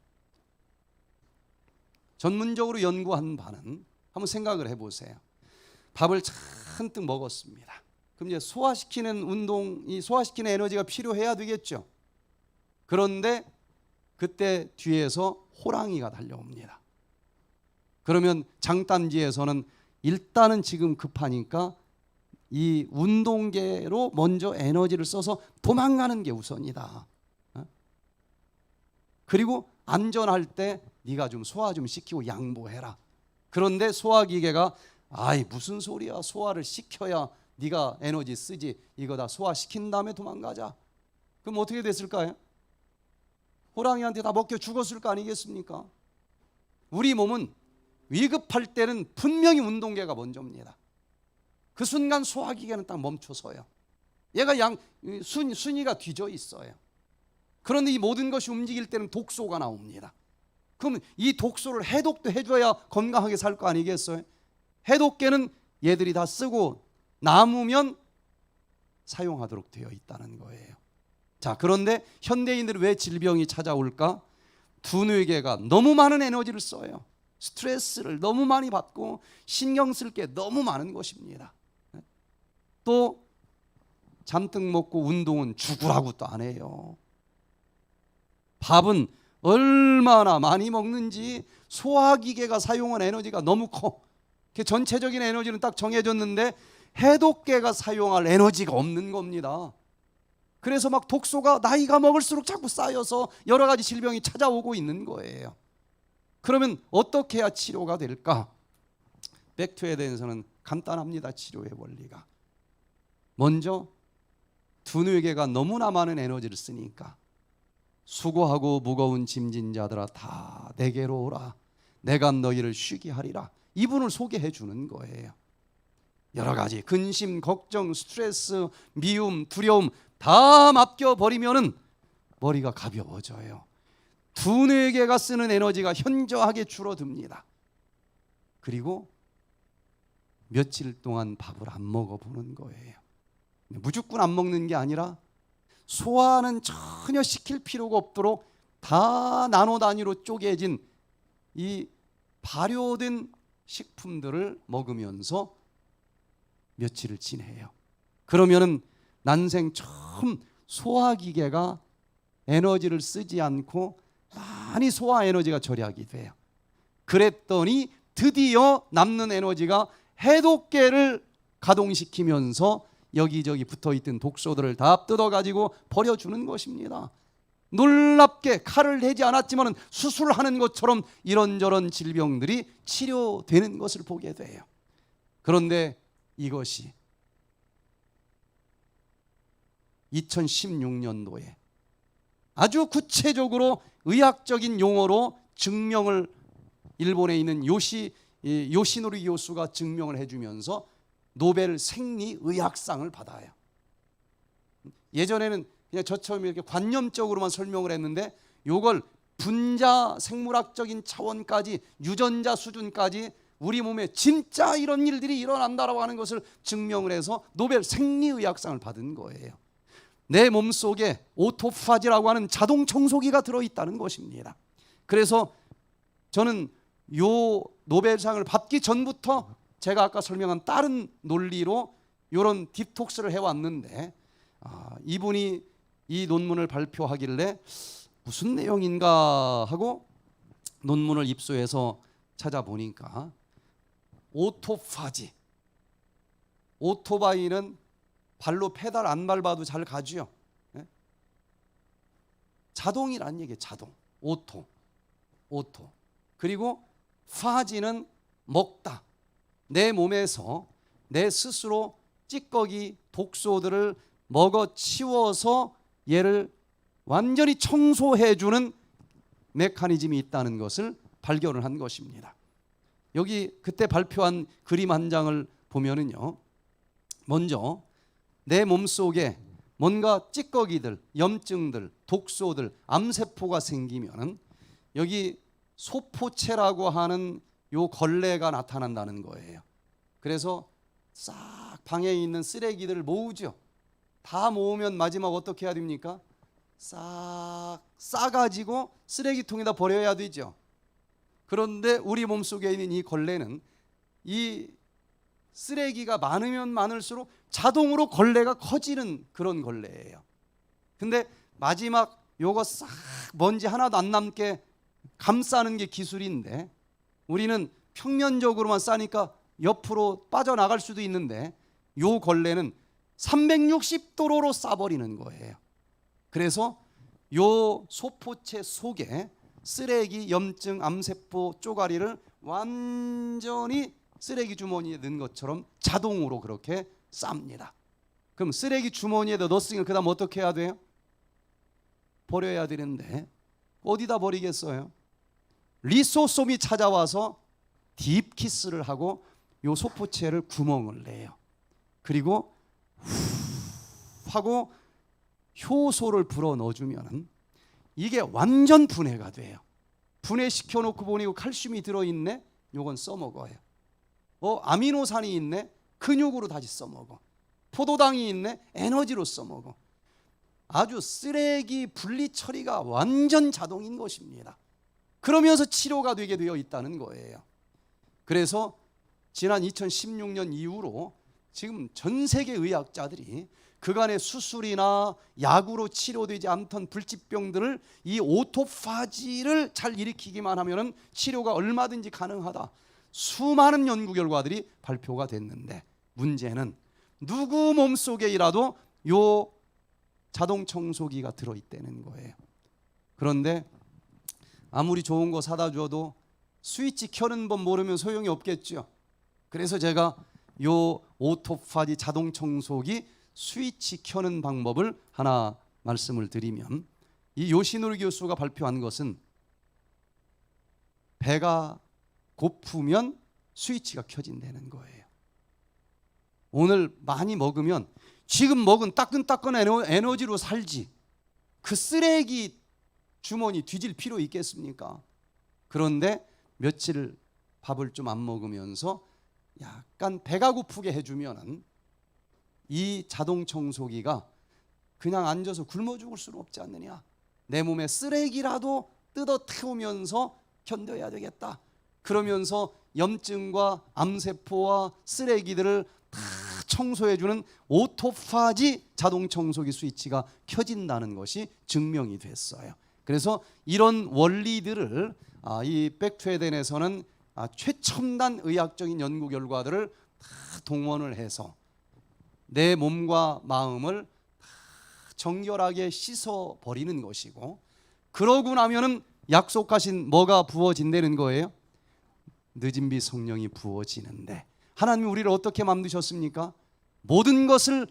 전문적으로 연구한 바는 한번 생각을 해보세요. 밥을 잔뜩 먹었습니다. 그럼 이제 소화시키는 운동, 이 소화시키는 에너지가 필요해야 되겠죠. 그런데 그때 뒤에서 호랑이가 달려옵니다. 그러면 장단지에서는 일단은 지금 급하니까 이 운동계로 먼저 에너지를 써서 도망가는 게 우선이다. 그리고 안전할 때 네가 좀 소화 좀 시키고 양보해라. 그런데 소화기계가 아이 무슨 소리야, 소화를 시켜야 네가 에너지 쓰지, 이거 다 소화시킨 다음에 도망가자. 그럼 어떻게 됐을까요? 호랑이한테 다 먹혀 죽었을 거 아니겠습니까? 우리 몸은 위급할 때는 분명히 운동계가 먼저입니다. 그 순간 소화기계는 딱 멈춰서요. 얘가 순위가 뒤져 있어요. 그런데 이 모든 것이 움직일 때는 독소가 나옵니다. 그럼 이 독소를 해독도 해줘야 건강하게 살 거 아니겠어요? 해독계는 얘들이 다 쓰고 남으면 사용하도록 되어 있다는 거예요. 자, 그런데 현대인들은 왜 질병이 찾아올까? 두뇌계가 너무 많은 에너지를 써요. 스트레스를 너무 많이 받고 신경 쓸 게 너무 많은 것입니다. 또 잔뜩 먹고 운동은 죽으라고 또 안 해요. 밥은 얼마나 많이 먹는지 소화기계가 사용한 에너지가 너무 커. 전체적인 에너지는 딱 정해졌는데 해독계가 사용할 에너지가 없는 겁니다. 그래서 막 독소가 나이가 먹을수록 자꾸 쌓여서 여러 가지 질병이 찾아오고 있는 거예요. 그러면 어떻게 해야 치료가 될까? 백투에 대해서는 간단합니다. 치료의 원리가. 먼저 두뇌계가 너무나 많은 에너지를 쓰니까 수고하고 무거운 짐진 자들아 다 내게로 오라. 내가 너희를 쉬게 하리라. 이분을 소개해 주는 거예요. 여러 가지 근심, 걱정, 스트레스, 미움, 두려움 다 맡겨버리면은 머리가 가벼워져요. 두뇌계가 쓰는 에너지가 현저하게 줄어듭니다. 그리고 며칠 동안 밥을 안 먹어보는 거예요. 무조건 안 먹는 게 아니라 소화는 전혀 시킬 필요가 없도록 다 나노 단위로 쪼개진 이 발효된 식품들을 먹으면서 며칠을 지내요. 그러면은 난생 처음 소화기계가 에너지를 쓰지 않고 많이 소화 에너지가 절약이 돼요. 그랬더니 드디어 남는 에너지가 해독계를 가동시키면서 여기저기 붙어있던 독소들을 다 뜯어가지고 버려주는 것입니다. 놀랍게 칼을 대지 않았지만 수술하는 것처럼 이런저런 질병들이 치료되는 것을 보게 돼요. 그런데 이것이 2016년도에 아주 구체적으로 의학적인 용어로 증명을 일본에 있는 요시노리 교수가 증명을 해주면서 노벨 생리의학상을 받아요. 예전에는 그냥 저처럼 이렇게 관념적으로만 설명을 했는데 이걸 분자 생물학적인 차원까지 유전자 수준까지 우리 몸에 진짜 이런 일들이 일어난다라고 하는 것을 증명을 해서 노벨 생리의학상을 받은 거예요. 내 몸속에 오토파지라고 하는 자동 청소기가 들어있다는 것입니다. 그래서 저는 요 노벨상을 받기 전부터 제가 아까 설명한 다른 논리로 이런 딥톡스를 해왔는데 이분이 이 논문을 발표하길래 무슨 내용인가 하고 논문을 입수해서 찾아보니까 오토파지, 오토바이는 발로 페달 안 밟아도 잘 가죠. 자동이란 얘기예요. 자동, 오토. 그리고 파지는 먹다. 내 몸에서 내 스스로 찌꺼기, 독소들을 먹어치워서 얘를 완전히 청소해주는 메커니즘이 있다는 것을 발견을 한 것입니다. 여기 그때 발표한 그림 한 장을 보면은요, 먼저 내 몸속에 뭔가 찌꺼기들, 염증들, 독소들, 암세포가 생기면은 여기 소포체라고 하는 요 걸레가 나타난다는 거예요. 그래서 싹 방에 있는 쓰레기들을 모으죠. 다 모으면 마지막 어떻게 해야 됩니까? 싹 싸가지고 쓰레기통에다 버려야 되죠. 그런데 우리 몸속에 있는 이 걸레는 이 쓰레기가 많으면 많을수록 자동으로 걸레가 커지는 그런 걸레예요. 근데 마지막 요거 싹 먼지 하나도 안 남게 감싸는 게 기술인데, 우리는 평면적으로만 싸니까 옆으로 빠져나갈 수도 있는데 요 걸레는 360도로 싸버리는 거예요. 그래서 요 소포체 속에 쓰레기, 염증, 암세포 쪼가리를 완전히 쓰레기 주머니에 넣은 것처럼 자동으로 그렇게 쌉니다. 그럼 쓰레기 주머니에다 넣었으니까 그 다음 어떻게 해야 돼요? 버려야 되는데 어디다 버리겠어요? 리소솜이 찾아와서 딥키스를 하고 요 소포체를 구멍을 내요. 그리고 후 하고 효소를 불어 넣어주면 이게 완전 분해가 돼요. 분해시켜 놓고 보니 칼슘이 들어있네? 요건 써먹어요. 아미노산이 있네? 근육으로 다시 써먹어. 포도당이 있네? 에너지로 써먹어. 아주 쓰레기 분리 처리가 완전 자동인 것입니다. 그러면서 치료가 되게 되어 있다는 거예요. 그래서 지난 2016년 이후로 지금 전 세계 의학자들이 그간의 수술이나 약으로 치료되지 않던 불치병들을 이 오토파지를 잘 일으키기만 하면 치료가 얼마든지 가능하다. 수많은 연구 결과들이 발표가 됐는데, 문제는 누구 몸속에라도 요 자동 청소기가 들어있다는 거예요. 그런데 아무리 좋은 거 사다 줘도 스위치 켜는 법 모르면 소용이 없겠죠. 그래서 제가 요 오토파지 자동 청소기 스위치 켜는 방법을 하나 말씀을 드리면, 이 요시노리 교수가 발표한 것은 배가 고프면 스위치가 켜진다는 거예요. 오늘 많이 먹으면 지금 먹은 따끈따끈 에너지로 살지 그 쓰레기 주머니 뒤질 필요 있겠습니까? 그런데 며칠 밥을 좀 안 먹으면서 약간 배가 고프게 해주면은 이 자동 청소기가 그냥 앉아서 굶어 죽을 수는 없지 않느냐. 내 몸에 쓰레기라도 뜯어 태우면서 견뎌야 되겠다. 그러면서 염증과 암세포와 쓰레기들을 다 청소해주는 오토파지 자동 청소기 스위치가 켜진다는 것이 증명이 됐어요. 그래서 이런 원리들을 이 백투에덴에서는 최첨단 의학적인 연구 결과들을 다 동원을 해서 내 몸과 마음을 다 정결하게 씻어 버리는 것이고, 그러고 나면은 약속하신 뭐가 부어진다는 거예요? 늦은 비 성령이 부어지는데, 하나님이 우리를 어떻게 만드셨습니까? 모든 것을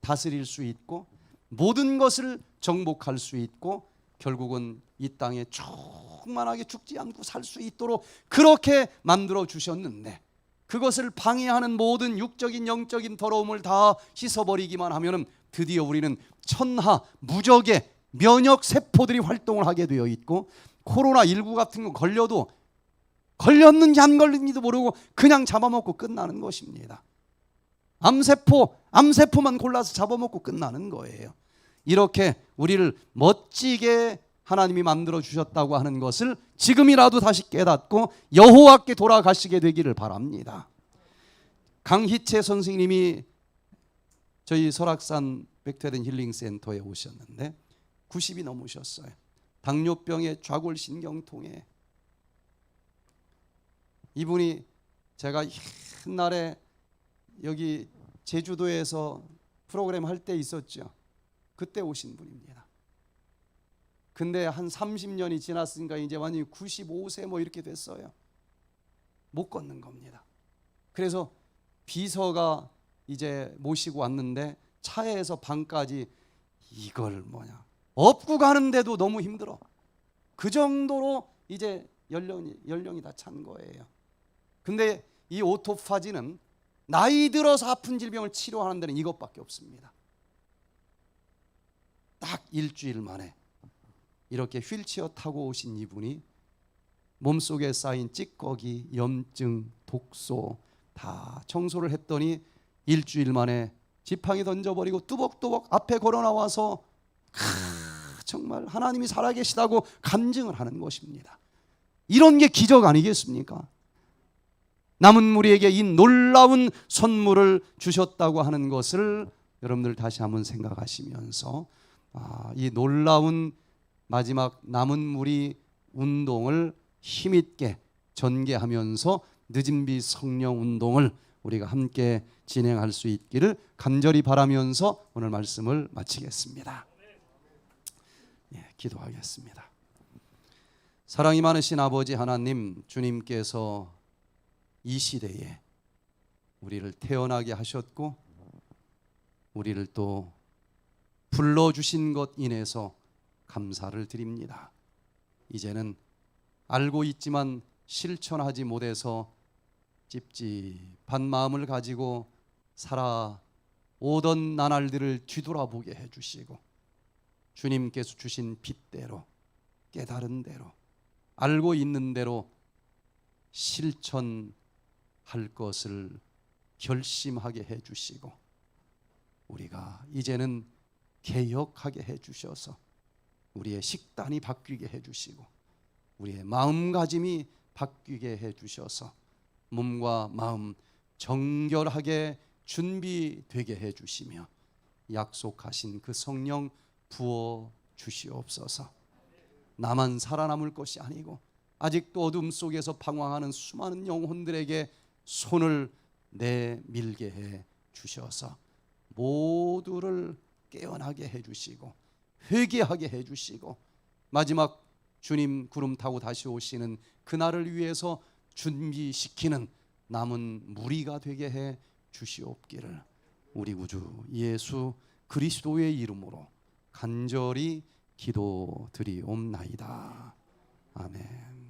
다스릴 수 있고 모든 것을 정복할 수 있고 결국은 이 땅에 충만하게 죽지 않고 살 수 있도록 그렇게 만들어 주셨는데, 그것을 방해하는 모든 육적인 영적인 더러움을 다 씻어버리기만 하면 드디어 우리는 천하 무적의 면역 세포들이 활동을 하게 되어 있고, 코로나19 같은 거 걸려도 걸렸는지 안 걸렸는지도 모르고 그냥 잡아먹고 끝나는 것입니다. 암세포만 골라서 잡아먹고 끝나는 거예요. 이렇게 우리를 멋지게 하나님이 만들어 주셨다고 하는 것을 지금이라도 다시 깨닫고 여호와께 돌아가시게 되기를 바랍니다. 강희채 선생님이 저희 설악산 백투에덴 힐링센터에 오셨는데 90이 넘으셨어요. 당뇨병에 좌골신경통에. 이분이 제가 옛날에 여기 제주도에서 프로그램 할 때 있었죠. 그때 오신 분입니다. 근데 한 30년이 지났으니까 이제 완전히 95세 뭐 이렇게 됐어요. 못 걷는 겁니다. 그래서 비서가 이제 모시고 왔는데 차에서 방까지 이걸 업고 가는데도 너무 힘들어. 그 정도로 이제 연령이 다 찬 거예요. 근데 이 오토파지는 나이 들어서 아픈 질병을 치료하는 데는 이것밖에 없습니다. 딱 일주일 만에 이렇게 휠체어 타고 오신 이분이 몸속에 쌓인 찌꺼기, 염증, 독소 다 청소를 했더니 일주일 만에 지팡이 던져버리고 뚜벅뚜벅 앞에 걸어 나와서 정말 하나님이 살아계시다고 간증을 하는 것입니다. 이런 게 기적 아니겠습니까? 남은 무리에게 이 놀라운 선물을 주셨다고 하는 것을 여러분들 다시 한번 생각하시면서 이 놀라운 마지막 남은 무리 운동을 힘있게 전개하면서 늦은 비 성령 운동을 우리가 함께 진행할 수 있기를 간절히 바라면서 오늘 말씀을 마치겠습니다. 기도하겠습니다. 사랑이 많으신 아버지 하나님, 주님께서 이 시대에 우리를 태어나게 하셨고 우리를 또 불러주신 것 인해서 감사를 드립니다. 이제는 알고 있지만 실천하지 못해서 찝찝한 마음을 가지고 살아오던 나날들을 뒤돌아보게 해주시고 주님께서 주신 빛대로 깨달은 대로 알고 있는 대로 실천할 것을 결심하게 해주시고 우리가 이제는 개혁하게 해주셔서 우리의 식단이 바뀌게 해주시고 우리의 마음가짐이 바뀌게 해주셔서 몸과 마음 정결하게 준비되게 해주시며 약속하신 그 성령 부어 주시옵소서. 나만 살아남을 것이 아니고 아직도 어둠 속에서 방황하는 수많은 영혼들에게 손을 내밀게 해 주셔서 모두를 깨어나게 해주시고 회개하게 해주시고 마지막 주님 구름 타고 다시 오시는 그날을 위해서 준비시키는 남은 무리가 되게 해 주시옵기를 우리 구주 예수 그리스도의 이름으로 간절히 기도드리옵나이다. 아멘.